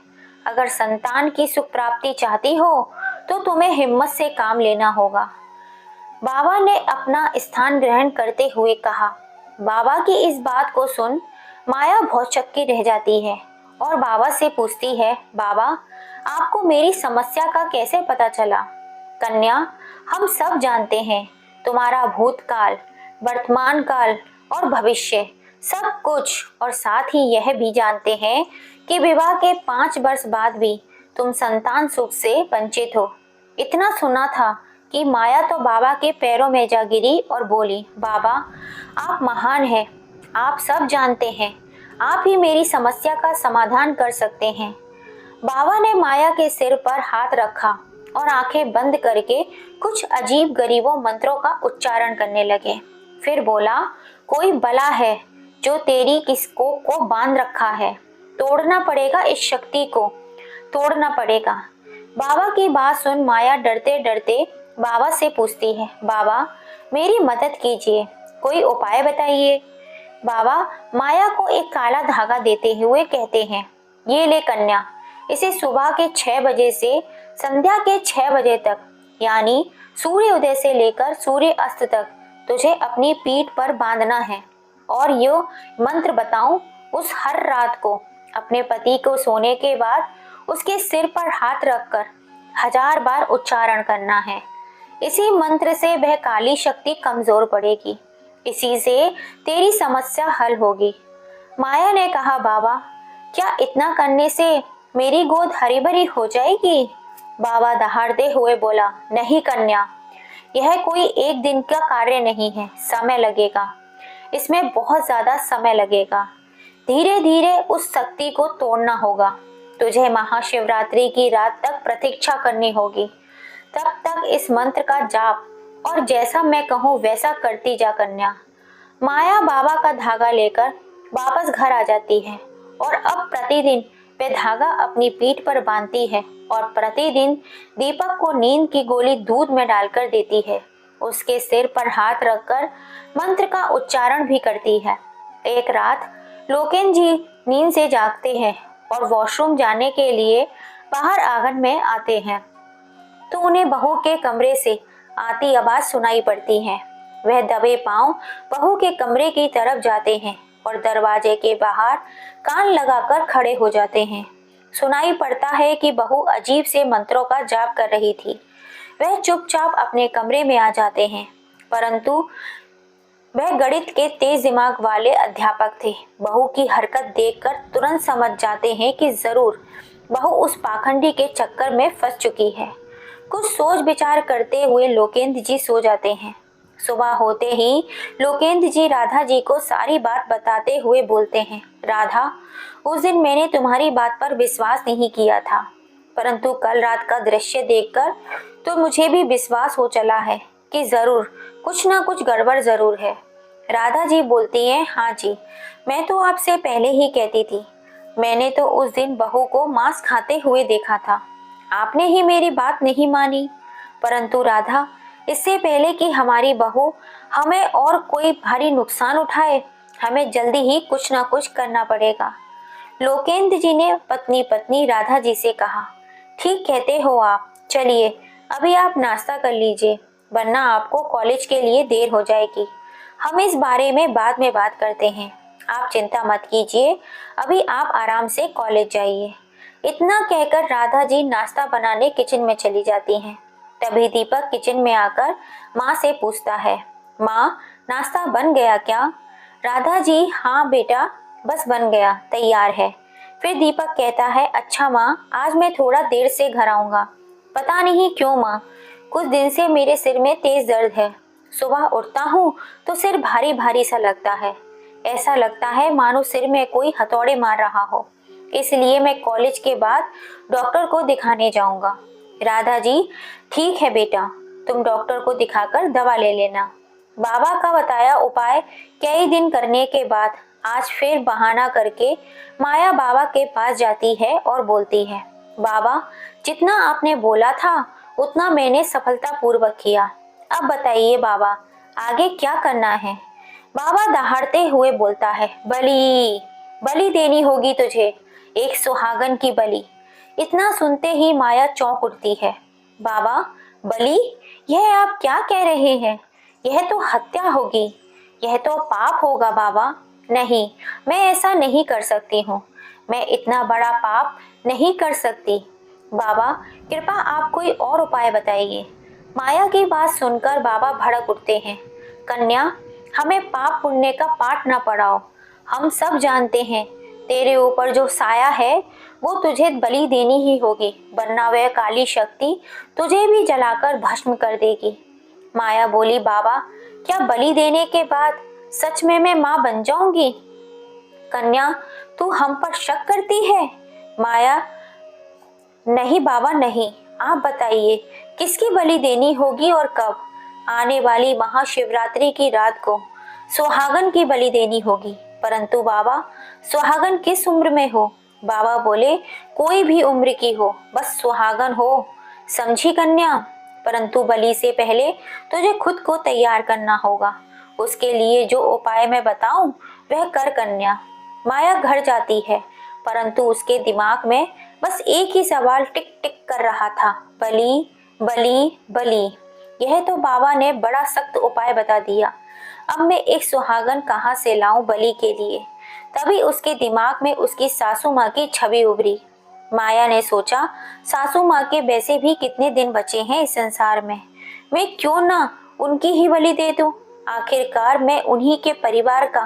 अगर संतान की सुख प्राप्ति चाहती हो तो तुम्हें हिम्मत से काम लेना होगा। बाबा ने अपना स्थान ग्रहण करते हुए कहा। बाबा की इस बात को सुन माया भौचक्की रह जाती है और बाबा से पूछती है, बाबा आपको मेरी समस्या का कैसे पता चला? कन्या, हम सब जानते हैं तुम्हारा भूतकाल, वर्तमान काल और भविष्य, सब कुछ, और साथ ही यह भी जानते हैं कि विवाह के 5 वर्ष बाद भी तुम संतान सुख से वंचित हो। इतना सुना था कि माया तो बाबा के पैरों में जा गिरी और बोली, बाबा आप महान हैं, आप सब जानते हैं, आप ही मेरी समस्या का समाधान कर सकते हैं। बाबा ने माया के सिर पर हाथ रखा और आंखें बंद करके कुछ अजीब गरीबों मंत्रों का उच्चारण करने लगे। फिर बोला, कोई बला है जो तेरी किसको को बांध रखा है, तोड़ना पड़ेगा, इस शक्ति को तोड़ना पड़ेगा। बाबा की बात सुन माया डरते डरते बाबा से पूछती है, बाबा मेरी मदद कीजिए, कोई उपाय बताइए। बाबा माया को एक काला धागा देते हुए कहते हैं, ये ले कन्या, इसे सुबह के 6 बजे से संध्या के 6 बजे तक, यानी सूर्य उदय से लेकर सूर्य अस्त तक तुझे अपनी पीठ पर बांधना है और यो मंत्र बताऊं, उस हर रात को अपने पति को सोने के बाद उसके सिर पर हाथ रखकर 1000 बार उच्चारण करना है। इसी मंत्र से वह काली शक्ति कमजोर पड़ेगी, इसी से तेरी समस्या हल होगी। माया ने कहा, बाबा क्या इतना करने से मेरी गोद हरी भरी हो जाएगी? बाबा दहाड़ते हुए बोला, नहीं कन्या, यह कोई एक दिन का कार्य नहीं है, समय लगेगा, इसमें बहुत ज्यादा समय लगेगा। धीरे धीरे उस शक्ति को तोड़ना होगा। तुझे महाशिवरात्रि की रात तक प्रतीक्षा करनी होगी। तब तक इस मंत्र का जाप और जैसा मैं कहूँ वैसा करती जा कन्या। माया बाबा का धागा लेकर वापस घर आ जाती है और अब प्रतिदिन वह धागा अपनी पीठ पर बांधती है और प्रतिदिन दीपक को नींद की गोली दूध में डालकर देती है। उसके सिर पर हाथ रखकर मंत्र का उच्चारण भी करती है। एक रात लोकेन जी नींद से जागते हैं और वॉशरूम जाने के लिए बाहर आंगन में आते हैं तो उन्हें बहू के कमरे से आती आवाज सुनाई पड़ती है। वह दबे पांव बहू के कमरे की तरफ जाते हैं और दरवाजे के बाहर कान लगाकर खड़े हो जाते हैं। सुनाई पड़ता है कि बहू अजीब से मंत्रों का जाप कर रही थी। वह चुपचाप अपने कमरे में आ जाते हैं, परंतु वह गणित के तेज दिमाग वाले अध्यापक थे। बहू की हरकत देखकर तुरंत समझ जाते हैं कि जरूर बहू उस पाखंडी के चक्कर में फंस चुकी है। कुछ सोच विचार करते हुए लोकेंद्र जी सो जाते हैं। सुबह होते ही लोकेंद्र जी राधा जी को सारी बात बताते हुए बोलते हैं, राधा, उस दिन मैंने तुम्हारी बात पर विश्वास नहीं किया था, परंतु कल रात का दृश्य देखकर तो मुझे भी विश्वास हो चला है कि जरूर कुछ ना कुछ गड़बड़ जरूर है। राधा जी बोलती हैं, हाँ जी, मैं तो आपसे पहले ही कहती थी। मैंने तो उस दिन बहू को मांस खाते हुए देखा था, आपने ही मेरी बात नहीं मानी। परंतु राधा, इससे पहले कि हमारी बहू हमें और कोई भारी नुकसान उठाए, हमें जल्दी ही कुछ ना कुछ करना पड़ेगा। लोकेंद्र जी ने पत्नी पत्नी राधा जी से कहा, ठीक कहते हो आप, चलिए अभी आप नाश्ता कर लीजिए, वरना आपको कॉलेज के लिए देर हो जाएगी। हम इस बारे में बाद में बात करते हैं, आप चिंता मत कीजिए, अभी आप आराम से कॉलेज जाइए। इतना कहकर राधा जी नाश्ता बनाने किचन में चली जाती हैं। तभी दीपक किचन में आकर माँ से पूछता है, माँ नाश्ता बन गया क्या? राधा जी, हाँ बेटा, बस बन गया, तैयार है। फिर दीपक कहता है, अच्छा माँ, आज मैं थोड़ा देर से घर आऊँगा। पता नहीं क्यों माँ, कुछ दिन से मेरे सिर में तेज दर्द है। सुबह उठता हूँ तो सिर भारी भारी सा लगता है, ऐसा लगता है मानो सिर में कोई हथौड़े मार रहा हो। इसलिए मैं कॉलेज के बाद डॉक्टर को दिखाने जाऊंगा। राधा जी, ठीक है बेटा, तुम डॉक्टर को दिखाकर दवा ले लेना। बाबा का बताया उपाय कई दिन करने के बाद आज फिर बहाना करके माया बाबा के पास जाती है और बोलती है, बाबा जितना आपने बोला था उतना मैंने सफलतापूर्वक किया, अब बताइए बाबा, आगे क्या करना है? बाबा दहाड़ते हुए बोलता है, बलि बलि देनी होगी तुझे, एक सुहागन की बलि। इतना सुनते ही माया चौंक उठती है। बाबा, बलि? यह आप क्या कह रहे हैं? यह तो हत्या होगी, यह तो पाप होगा बाबा। नहीं, मैं ऐसा नहीं कर सकती हूँ, मैं इतना बड़ा पाप नहीं कर सकती। बाबा, कृपा आप कोई और उपाय बताइए। माया की बात सुनकर बाबा भड़क उठते हैं। कन्या, हमें पाप पुण्य का पाठ न पढ़ाओ। हम सब जानते हैं तेरे ऊपर जो साया है वो तुझे बलि देनी ही होगी, वरना वह काली शक्ति तुझे भी जलाकर भस्म कर देगी। माया बोली, बाबा, क्या बलि देने के बाद सच में मैं माँ बन जाऊंगी? कन्या, तू हम पर शक करती है? माया, नहीं बाबा नहीं, आप बताइए किसकी बलि देनी होगी और कब? आने वाली महाशिवरात्रि की रात को सुहागन की बलि देनी होगी। परंतु बाबा, सुहागन किस उम्र में हो? बाबा बोले, कोई भी उम्र की हो, बस सुहागन हो, समझी कन्या? परंतु बलि से पहले तुझे खुद को तैयार करना होगा। उसके लिए जो उपाय मैं बताऊं वह कर कन्या। माया घर जाती है, परंतु उसके दिमाग में बस एक ही सवाल टिक टिक कर रहा था, बलि बलि बलि। यह तो बाबा ने बड़ा सख्त उपाय बता दिया। अब मैं एक सुहागन कहाँ से लाऊं बलि के लिए? तभी उसके दिमाग में उसकी सासू माँ की छवि उभरी। माया ने सोचा, सासू माँ के वैसे भी कितने दिन बचे हैं इस संसार में, मैं क्यों ना उनकी ही बलि दे दूं। आखिरकार मैं उन्हीं के परिवार का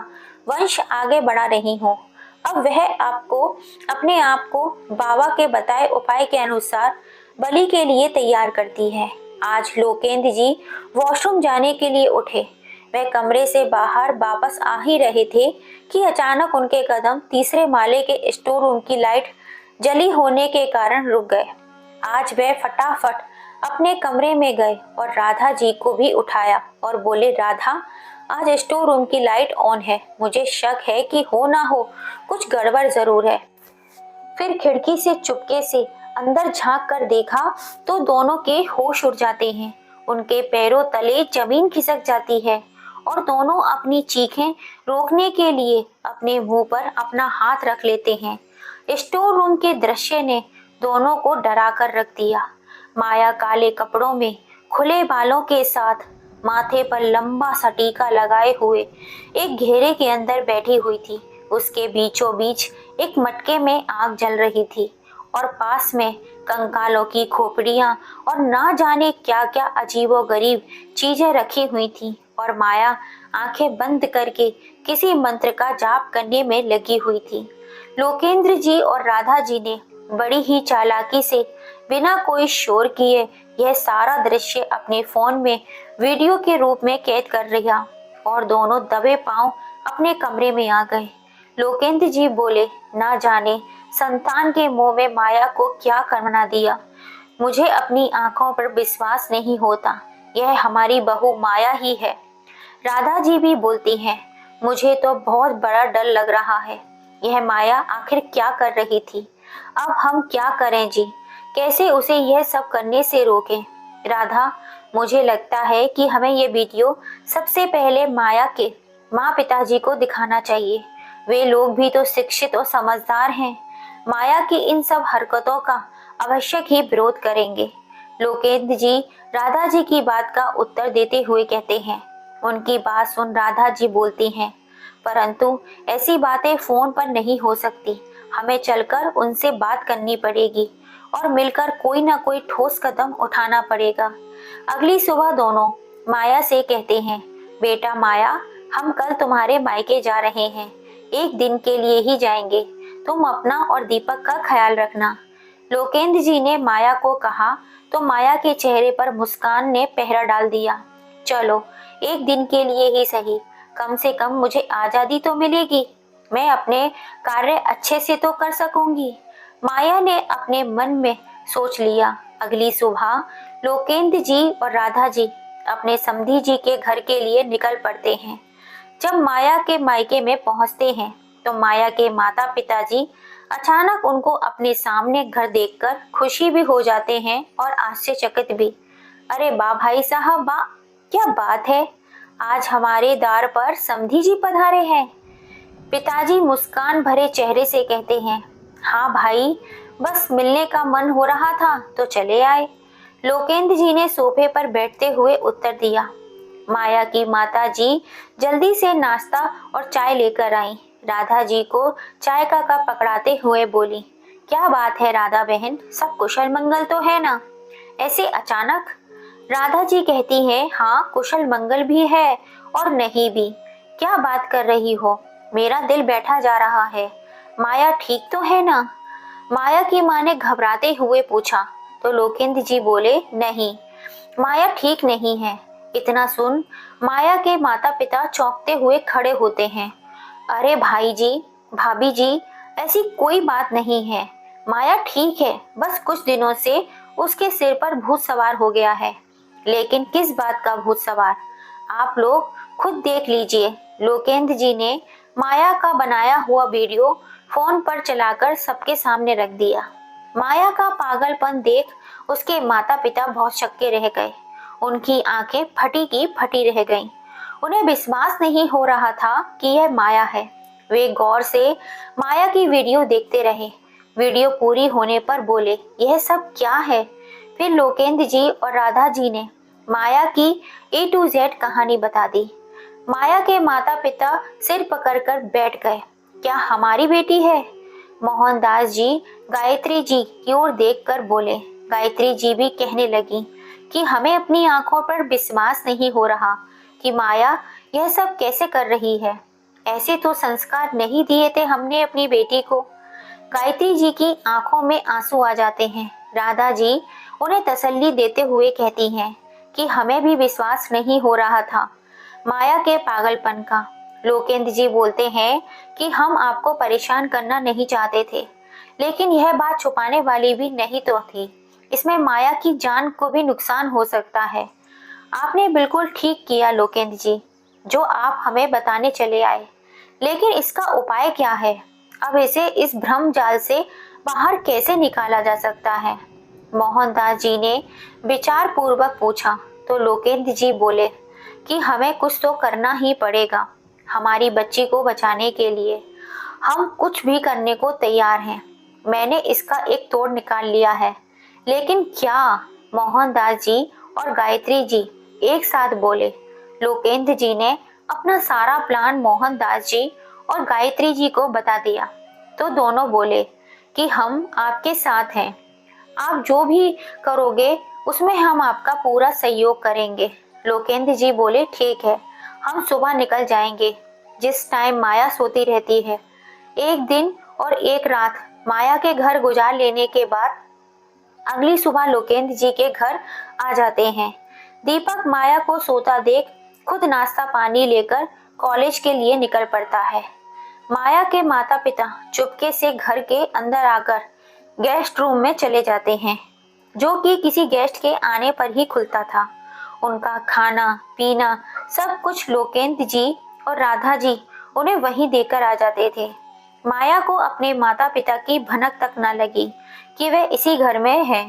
वंश आगे बढ़ा रही हूँ। अब वह आपको अपने आप को बाबा के बताए उपाय के अनुसार बलि के लिए तैयार करती है। आज लोकेंद्र जी वॉशरूम जाने के लिए उठे। वह कमरे से बाहर वापस आ ही रहे थे कि अचानक उनके कदम तीसरे माले के स्टोर रूम की लाइट जली होने के कारण रुक गए। आज वह फटाफट अपने कमरे में गए और राधा जी को भी उठाया और बोले, राधा, आज स्टोर रूम की लाइट ऑन है, मुझे शक है कि हो ना हो कुछ गड़बड़ जरूर है। फिर खिड़की से चुपके से अंदर झांक कर देखा तो दोनों के होश उड़ जाते हैं। उनके पैरों तले जमीन खिसक जाती है और दोनों अपनी चीखें रोकने के लिए अपने मुंह पर अपना हाथ रख लेते हैं। स्टोर रूम के दृश्य ने दोनों को डरा कर रख दिया। माया काले कपड़ों में, खुले बालों के साथ, माथे पर लंबा सा टीका लगाए हुए एक घेरे के अंदर बैठी हुई थी। उसके बीचों बीच एक मटके में आग जल रही थी और पास में कंकालों की खोपड़ियां और ना जाने क्या क्या अजीबोगरीब चीजें रखी हुई थी और माया आंखें बंद करके किसी मंत्र का जाप करने में लगी हुई थी। लोकेंद्र जी और राधा जी ने बड़ी ही चालाकी से बिना कोई शोर किए यह सारा दृश्य अपने फोन में वीडियो के रूप में कैद कर लिया और दोनों दबे पांव अपने कमरे में आ गए। लोकेंद्र जी बोले, ना जाने संतान के मुंह में माया को क्या करना दिया। मुझे अपनी आंखों पर विश्वास नहीं होता, यह हमारी बहू माया ही है। राधा जी भी बोलती हैं, मुझे तो बहुत बड़ा डर लग रहा है, यह माया आखिर क्या कर रही थी। अब हम क्या करें जी, कैसे उसे यह सब करने से रोकें। राधा, मुझे लगता है कि हमें ये वीडियो सबसे पहले माया के माँ पिताजी को दिखाना चाहिए। वे लोग भी तो शिक्षित और समझदार हैं, माया की इन सब हरकतों का आवश्यक ही विरोध करेंगे। लोकेंद्र जी राधा जी की बात का उत्तर देते हुए कहते हैं। उनकी बात सुन राधा जी बोलती हैं, परंतु ऐसी बातें फोन पर नहीं हो सकती, हमें चलकर उनसे बात करनी पड़ेगी और मिलकर कोई ना कोई ठोस कदम उठाना पड़ेगा। अगली सुबह दोनों माया से कहते हैं, बेटा माया, हम कल तुम्हारे मायके जा रहे हैं, एक दिन के लिए ही जाएंगे, तुम अपना और दीपक का ख्याल रखना। लोकेंद्र जी ने माया को कहा तो माया के चेहरे पर मुस्कान ने पहरा डाल दिया। चलो, एक दिन के लिए ही सही, कम से कम मुझे आजादी तो मिलेगी, मैं अपने कार्य अच्छे से तो कर सकूंगी, माया ने अपने मन में सोच लिया। अगली सुबह लोकेंद्र जी और राधा जी अपने समधी जी के घर के लिए निकल पड़ते हैं। जब माया के मायके में पहुंचते हैं तो माया के माता पिताजी अचानक उनको अपने सामने घर देखकर खुशी भी हो जाते हैं और आश्चर्यचकित भी। अरे वाह भाई साहब वाह, क्या बात है, आज हमारे द्वार पर समधी जी पधारे हैं। पिताजी मुस्कान भरे चेहरे से कहते हैं, हाँ भाई, बस मिलने का मन हो रहा था तो चले आए। लोकेंद्र जी ने सोफे पर बैठते हुए उत्तर दिया। माया की माता जी जल्दी से नाश्ता और चाय लेकर आई। राधा जी को चाय का कप पकड़ाते हुए बोली, क्या बात है राधा बहन, सब कुशल मंगल तो है ना? ऐसे अचानक? राधा जी कहती है, हाँ कुशल मंगल भी है और नहीं भी। क्या बात कर रही हो, मेरा दिल बैठा जा रहा है। माया ठीक तो है ना? माया की माँ ने घबराते हुए पूछा तो लोकेंद्र जी बोले, नहीं, माया ठीक नहीं है। इतना सुन माया के माता पिता चौंकते हुए खड़े होते हैं। अरे भाई जी, भाभी जी, ऐसी कोई बात नहीं है, माया ठीक है, बस कुछ दिनों से उसके सिर पर भूत सवार हो गया है। लेकिन किस बात का भूत सवार, आप लोग खुद देख लीजिए। लोकेंद्र जी ने माया का बनाया हुआ वीडियो फोन पर चलाकर सबके सामने रख दिया। माया का पागलपन देख उसके माता पिता बहुत छक्के रह गए। उनकी आंखें फटी की फटी रह गईं। उन्हें विश्वास नहीं हो रहा था कि यह माया है। वे गौर से माया की वीडियो देखते रहे। वीडियो पूरी होने पर बोले, यह सब क्या है? फिर लोकेंद्र जी और राधा जी ने माया की A to Z कहानी बता दी। माया के माता पिता सिर पकड़कर बैठ गए। क्या हमारी बेटी है? मोहनदास जी गायत्री जी की ओर देखकर बोले। गायत्री जी भी कहने लगी कि हमें अपनी आंखों पर विश्वास नहीं हो रहा कि माया यह सब कैसे कर रही है। ऐसे तो संस्कार नहीं दिए थे हमने अपनी बेटी को। गायत्री जी की आंखों में आंसू आ जाते हैं। राधा जी उन्हें तसल्ली देते हुए कहती हैं कि हमें भी विश्वास नहीं हो रहा था माया के पागलपन का। लोकेंद्र जी बोलते हैं कि हम आपको परेशान करना नहीं चाहते थे, लेकिन यह बात छुपाने वाली भी नहीं तो थी। इसमें माया की जान को भी नुकसान हो सकता है। आपने बिल्कुल ठीक किया लोकेंद्र जी, जो आप हमें बताने चले आए। लेकिन इसका उपाय क्या है? अब इसे इस भ्रम जाल से बाहर कैसे निकाला जा सकता है? मोहनदास जी ने विचार पूर्वक पूछा तो लोकेंद्र जी बोले कि हमें कुछ तो करना ही पड़ेगा हमारी बच्ची को बचाने के लिए। हम कुछ भी करने को तैयार हैं। मैंने इसका एक तोड़ निकाल लिया है। लेकिन क्या? मोहनदास जी और गायत्री जी एक साथ बोले। लोकेंद्र जी ने अपना सारा प्लान मोहनदास जी और गायत्री जी को बता दिया तो दोनों बोले कि हम आपके साथ हैं। आप जो भी करोगे उसमें हम आपका पूरा सहयोग करेंगे। लोकेंद्र जी बोले, ठीक है, हम सुबह निकल जाएंगे जिस टाइम माया सोती रहती है। एक दिन और एक रात माया के घर गुजार लेने के बाद अगली सुबह लोकेंद्र जी के घर आ जाते हैं। दीपक माया को सोता देख खुद नाश्ता पानी लेकर कॉलेज के लिए निकल पड़ता है। माया के माता पिता चुपके से घर के अंदर आकर गेस्ट रूम में चले जाते हैं, जो कि किसी गेस्ट के आने पर ही खुलता था। उनका खाना पीना सब कुछ लोकेंद्र जी और राधा जी उन्हें वहीं देकर आ जाते थे। माया को अपने माता पिता की भनक तक न लगी कि वह इसी घर में है,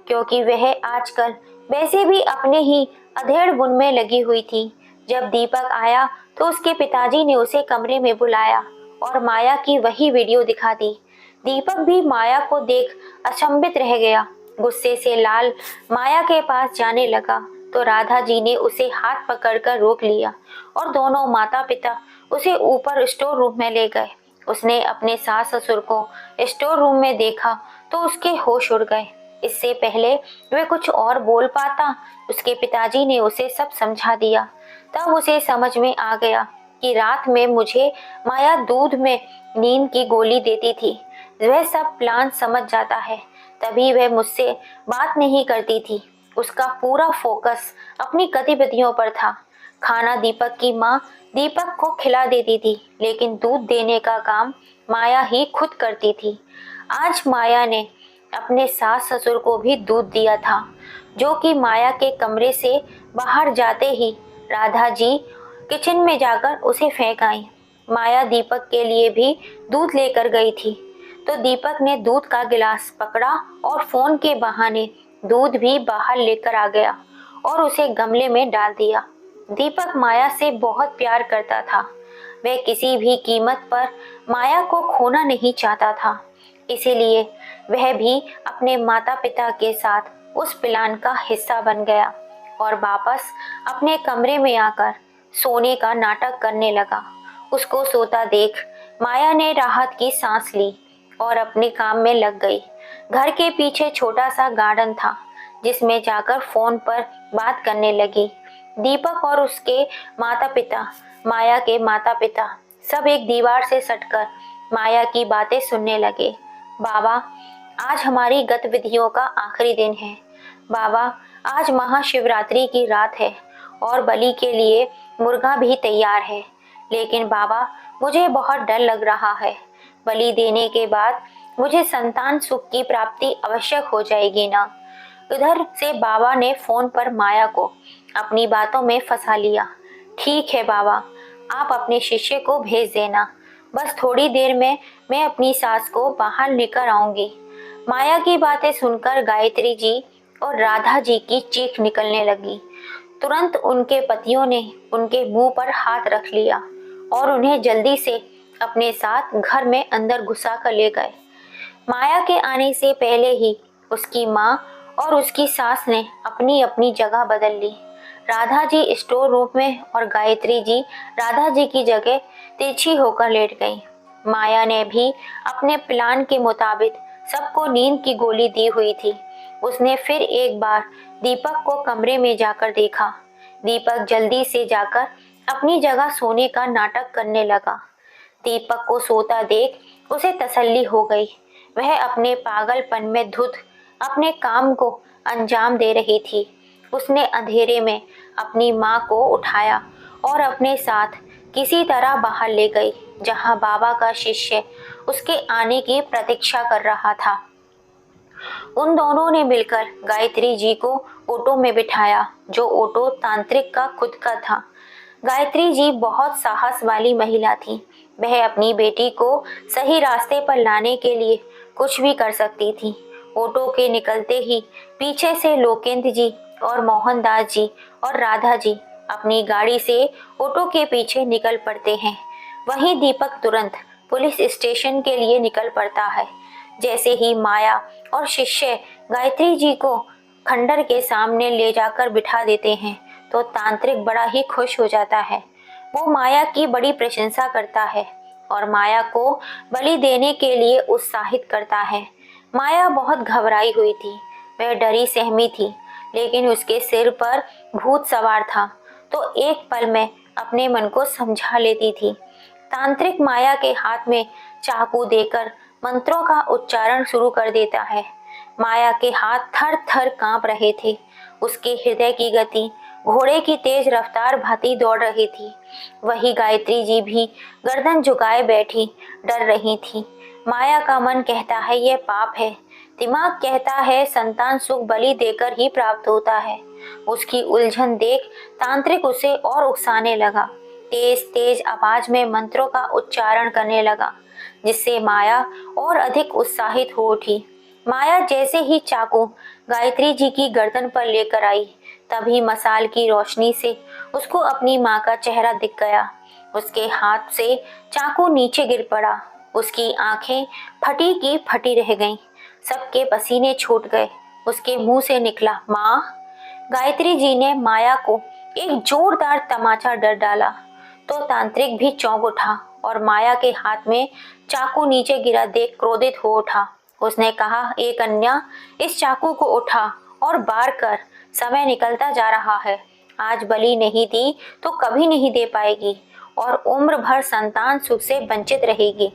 क्योंकि वह आजकल वैसे भी अपने ही अधेड़ बुन में लगी हुई थी। जब दीपक आया तो उसके पिताजी ने उसे कमरे में बुलाया और माया की वही वीडियो दिखा दी। दीपक भी माया को देख अचंभित रह गया। गुस्से से लाल माया के पास जाने लगा तो राधा जी ने उसे हाथ पकड़कर रोक लिया और दोनों माता पिता उसे ऊपर स्टोर रूम में ले गए। उसने अपने सास ससुर को स्टोर रूम में देखा तो उसके होश उड़ गए। इससे पहले वे कुछ और बोल पाता, उसके पिताजी ने उसे सब समझा दिया। तब उसे समझ में आ गया कि रात में मुझे माया दूध में नींद की गोली देती थी। वह सब प्लान समझ जाता है, तभी वह मुझसे बात नहीं करती थी। उसका पूरा फोकस अपनी गतिविधियों पर था। खाना दीपक की माँ दीपक को खिला देती थी, लेकिन दूध देने का काम माया ही खुद करती थी। आज माया ने अपने सास ससुर को भी दूध दिया था, जो कि माया के कमरे से बाहर जाते ही राधा जी किचन में जाकर उसे फेंक आई। माया दीपक के लिए भी दूध लेकर गई थी, तो दीपक ने दूध का गिलास पकड़ा और फोन के बहाने दूध भी बाहर लेकर आ गया और उसे गमले में डाल दिया। दीपक माया से बहुत प्यार करता था। वह किसी भी कीमत पर माया को खोना नहीं चाहता था। इसीलिए वह भी अपने माता पिता के साथ उस प्लान का हिस्सा बन गया और वापस अपने कमरे में आकर सोने का नाटक करने लगा। उसको सोता देख माया ने राहत की सांस ली और अपने काम में लग गई। घर के पीछे छोटा सा गार्डन था जिसमें जाकर फोन पर बात करने लगी। दीपक और उसके माता पिता, माया के माता पिता सब एक दीवार से सटकर माया की बातें सुनने लगे। बाबा, आज हमारी गतिविधियों का आखिरी दिन है। बाबा, आज महाशिवरात्रि की रात है और बलि के लिए मुर्गा भी तैयार है। लेकिन बाबा, मुझे बहुत डर लग रहा है। बलि देने के बाद मुझे संतान सुख की प्राप्ति आवश्यक हो जाएगी ना। उधर से बाबा ने फोन पर माया को अपनी बातों में फंसा लिया। ठीक है बाबा, आप अपने शिष्य को भेज देना। बस थोड़ी देर में मैं अपनी सास को बाहर लेकर आऊंगी। माया की बातें सुनकर गायत्री जी और राधा जी की चीख निकलने लगी। तुरंत उनके पतियों ने उनके मुंह पर हाथ रख लिया और उन्हें जल्दी से अपने साथ घर में अंदर घुसा कर ले गए। माया के आने से पहले ही उसकी माँ और उसकी सास ने अपनी अपनी जगह बदल ली। राधा जी स्टोर रूम में और गायत्री जी राधा जी की जगह तिरछी होकर लेट गई। माया ने भी अपने प्लान के मुताबिक सबको नींद की गोली दी हुई थी। उसने फिर एक बार दीपक को कमरे में जाकर देखा। दीपक जल्दी से जाकर अपनी जगह सोने का नाटक करने लगा। दीपक को सोता देख उसे तसल्ली हो गई। वह अपने पागलपन में धुत अपने काम को अंजाम दे रही थी। उसने अंधेरे में अपनी माँ को उठाया और अपने साथ किसी तरह बाहर ले गई, जहाँ बाबा का शिष्य उसके आने की प्रतीक्षा कर रहा था। उन दोनों ने मिलकर गायत्री जी को ऑटो में बिठाया, जो ऑटो तांत्रिक का खुद का था। गायत्री जी बहुत साहस वाली महिला थी। वह अपनी बेटी को सही रास्ते पर लाने के लिए कुछ भी कर सकती थी। ऑटो के निकलते ही पीछे से लोकेंद्र जी और मोहनदास जी और राधा जी अपनी गाड़ी से ऑटो के पीछे निकल पड़ते हैं। वहीं दीपक तुरंत पुलिस स्टेशन के लिए निकल पड़ता है। जैसे ही माया और शिष्य गायत्री जी को खंडर के सामने ले जाकर बिठा देते हैं तो तांत्रिक बड़ा ही खुश हो जाता है। वो माया की बड़ी प्रशंसा करता है और माया को बलि देने के लिए उत्साहित करता है। माया बहुत घबराई हुई थी। वह डरी सहमी थी, लेकिन उसके सिर पर भूत सवार था तो एक पल में अपने मन को समझा लेती थी। तांत्रिक माया के हाथ में चाकू देकर मंत्रों का उच्चारण शुरू कर देता है। माया के हाथ थर थर कांप रहे थे। उसके हृदय की गति घोड़े की तेज रफ्तार भांति दौड़ रही थी। वही गायत्री जी भी गर्दन झुकाए बैठी डर रही थी। माया का मन कहता है यह पाप है, दिमाग कहता है संतान सुख बलि देकर ही प्राप्त होता है। उसकी उलझन देख तांत्रिक उसे और उकसाने लगा। तेज तेज आवाज में मंत्रों का उच्चारण करने लगा, जिससे माया और अधिक उत्साहित हो उठी। माया जैसे ही चाकू गायत्री जी की गर्दन पर लेकर आई, तभी मसाल की रोशनी से उसको अपनी माँ का चेहरा दिख गया। उसके हाथ से चाकू नीचे गिर पड़ा। उसकी आंखें फटी की फटी रह गईं। सबके पसीने छूट गए। उसके मुंह से निकला, माँ। गायत्री जी ने माया को एक जोरदार तमाचा डर डाला तो तांत्रिक भी चौंक उठा और माया के हाथ में चाकू नीचे गिरा देख क्रोधित हो उठा। उसने कहा, ए कन्या, इस चाकू को उठा और बार कर। समय निकलता जा रहा है। आज बलि नहीं दी तो कभी नहीं दे पाएगी और उम्र भर संतान सुख से वंचित रहेगी।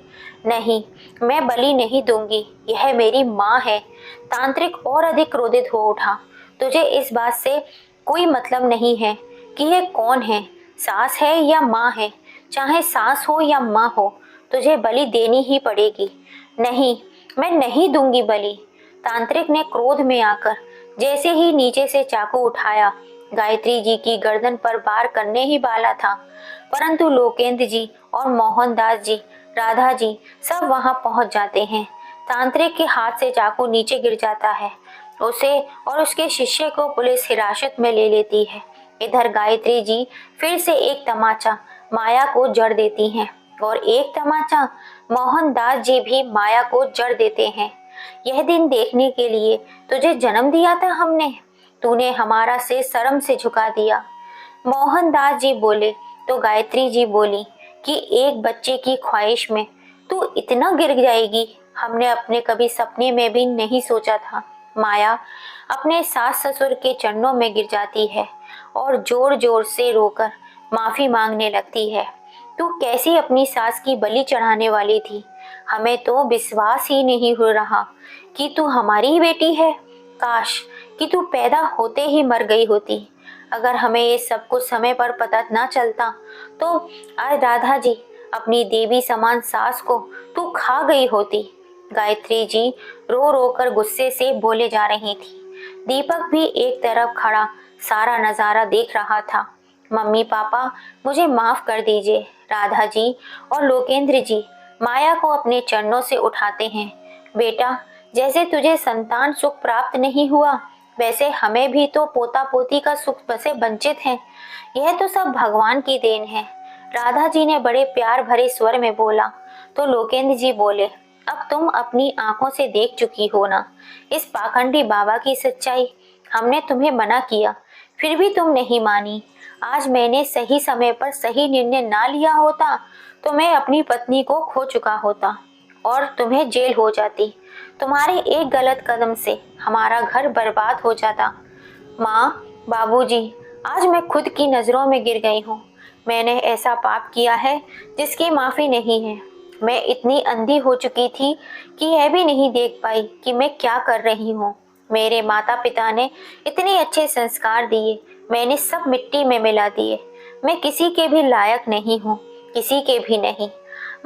नहीं, मैं बलि नहीं दूंगी। यह मेरी माँ है। तांत्रिक और अधिक क्रोधित हो उठा। तुझे इस बात से कोई मतलब नहीं है कि यह कौन है, सास है या माँ है। चाहे सास हो या माँ हो, तुझे बलि देनी ही पड़ेगी। नहीं, मैं नहीं दूंगी बलि। तांत्रिक ने क्रोध में आकर जैसे ही नीचे से चाकू उठाया, गायत्री जी की गर्दन पर वार करने ही वाला था, परंतु लोकेंद्र जी और मोहनदास जी, राधा जी सब वहां पहुंच जाते हैं। तांत्रिक के हाथ से चाकू नीचे गिर जाता है। उसे और उसके शिष्य को पुलिस हिरासत में ले लेती है। इधर गायत्री जी फिर से एक तमाचा माया को जड़ देती हैं और एक तमाचा मोहनदास जी भी माया को जड़ देते हैं। यह दिन देखने के लिए तुझे जन्म दिया था हमने, तूने हमारा सिर शर्म से झुका दिया। मोहनदास जी बोले तो गायत्री जी बोली कि एक बच्चे की ख्वाहिश में तू इतना गिर जाएगी, हमने अपने कभी सपने में भी नहीं सोचा था। माया अपने सास ससुर के चरणों में गिर जाती है और जोर जोर से रोकर माफी मांगने लगती है। तू कैसी अपनी सास की बलि चढ़ाने वाली थी, हमें तो विश्वास ही नहीं हो रहा कि तू हमारी ही बेटी है। काश कि तू पैदा होते ही मर गई होती। अगर हमें ये सब कुछ समय पर पता न चलता तो आज राधा जी अपनी देवी समान सास को तू खा गई होती। गायत्री जी रो रो कर गुस्से से बोले जा रही थी। दीपक भी एक तरफ खड़ा सारा नजारा देख रहा था। मम्मी पापा मुझे माफ कर दीजिए। राधा जी और लोकेंद्र जी माया को अपने चरणों से उठाते हैं। बेटा, जैसे तुझे संतान सुख प्राप्त नहीं हुआ, वैसे हमें भी तो पोता पोती का सुख से वंचित हैं। यह तो सब भगवान की देन है। राधा जी ने बड़े प्यार भरे स्वर में बोला तो लोकेंद्र जी बोले, अब तुम अपनी आंखों से देख चुकी हो ना इस पाखंडी बाबा की सच्चाई। हमने तुम्हें मना किया, फिर भी तुम नहीं मानी। आज मैंने सही समय पर सही निर्णय ना लिया होता तो मैं अपनी पत्नी को खो चुका होता और तुम्हें जेल हो जाती। तुम्हारे एक गलत कदम से हमारा घर बर्बाद हो जाता। माँ, बाबूजी, आज मैं खुद की नजरों में गिर गई हूँ। मैंने ऐसा पाप किया है जिसकी माफी नहीं है। मैं इतनी अंधी हो चुकी थी कि यह भी नहीं देख पाई कि मैं क्या कर रही हूँ। मेरे माता पिता ने इतने अच्छे संस्कार दिए, मैंने सब मिट्टी में मिला दिए। मैं किसी के भी लायक नहीं हूँ, किसी के भी नहीं।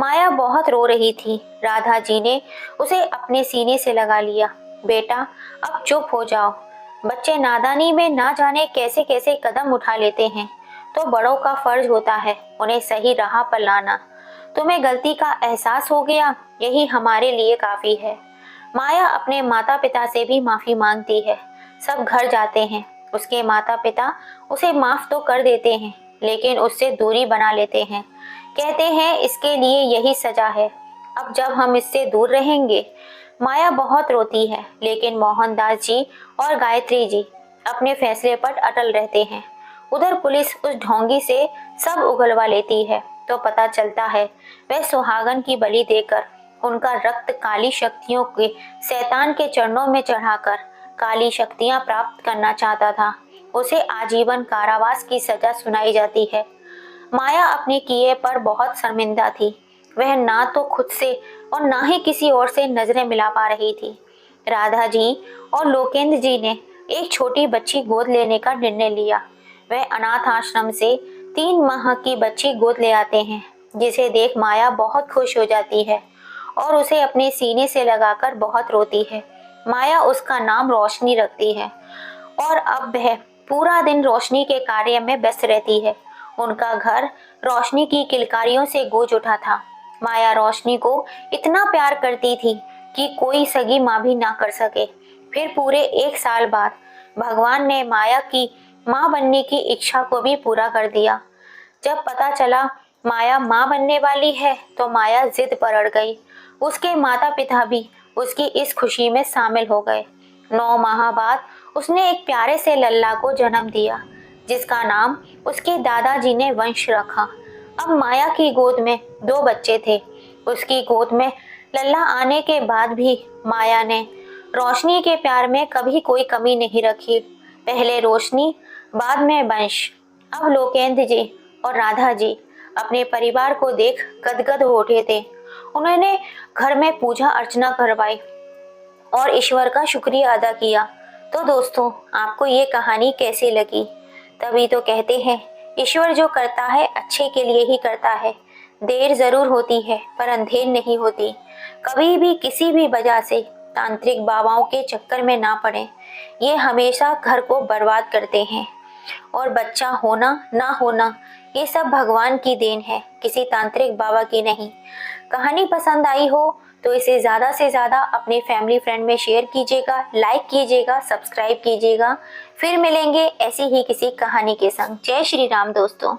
माया बहुत रो रही थी। राधा जी ने उसे अपने सीने से लगा लिया। बेटा, अब चुप हो जाओ। बच्चे नादानी में ना जाने कैसे कैसे कदम उठा लेते हैं, तो बड़ों का फर्ज होता है उन्हें सही राह पर लाना। तुम्हें गलती का एहसास हो गया, यही हमारे लिए काफी है। माया अपने माता पिता से भी माफी मांगती है। सब घर जाते हैं। उसके माता पिता उसे माफ तो कर देते हैं, लेकिन उससे दूरी बना लेते हैं। कहते हैं इसके लिए यही सजा है, अब जब हम इससे दूर रहेंगे। माया बहुत रोती है, लेकिन मोहनदास जी और गायत्री जी अपने फैसले पर अटल रहते हैं। उधर पुलिस उस ढोंगी से सब उगलवा लेती है तो पता चलता है वह सुहागन की बलि देकर उनका रक्त काली शक्तियों के शैतान के चरणों में चढ़ाकर काली शक्तियां प्राप्त करना चाहता था। उसे आजीवन कारावास की सजा सुनाई जाती है। माया अपने किए पर बहुत शर्मिंदा थी। वह ना तो खुद से और ना ही किसी और से नजरें मिला पा रही थी। राधा जी और लोकेंद्र जी ने एक छोटी बच्ची गोद लेने का निर्णय लिया। वह अनाथ आश्रम से 3 माह की बच्ची गोद ले आते हैं, जिसे देख माया बहुत खुश हो जाती है और उसे अपने सीने से लगाकर बहुत रोती है। माया उसका नाम रोशनी रखती है और अब वह पूरा दिन रोशनी के कार्य में व्यस्त रहती है। उनका घर रोशनी की किलकारियों से गूंज उठा था। माया रोशनी को इतना प्यार करती थी कि कोई सगी माँ भी ना कर सके। फिर पूरे 1 साल बाद भगवान ने माया की माँ बनने की इच्छा को भी पूरा कर दिया। जब पता चला माया माँ बनने वाली है तो माया जिद पर अड़ गई। उसके माता पिता भी उसकी इस खुशी में शामिल हो गए। 9 माह बाद उसने एक प्यारे से लल्ला को जन्म दिया, जिसका नाम उसके दादाजी ने वंश रखा। अब माया की गोद में 2 बच्चे थे। उसकी गोद में लल्ला आने के बाद भी माया ने रोशनी के प्यार में कभी कोई कमी नहीं रखी। पहले रोशनी, बाद में वंश। अब लोकेंद्र जी और राधा जी अपने परिवार को देख गदगद हो उठे थे। उन्होंने घर में पूजा अर्चना करवाई और ईश्वर का शुक्रिया अदा किया। तो दोस्तों, आपको ये कहानी कैसी लगी? तभी तो कहते हैं ईश्वर जो करता है अच्छे के लिए ही करता है। देर जरूर होती है पर अंधेर नहीं होती। कभी भी किसी भी वजह से तांत्रिक बाबाओं के चक्कर में ना पड़े। ये हमेशा घर को बर्बाद करते हैं। और बच्चा होना ना होना ये सब भगवान की देन है, किसी तांत्रिक बाबा की नहीं। कहानी पसंद आई हो तो इसे ज़्यादा से ज़्यादा अपने फैमिली फ्रेंड में शेयर कीजिएगा, लाइक कीजिएगा, सब्सक्राइब कीजिएगा। फिर मिलेंगे ऐसी ही किसी कहानी के संग। जय श्री राम दोस्तों।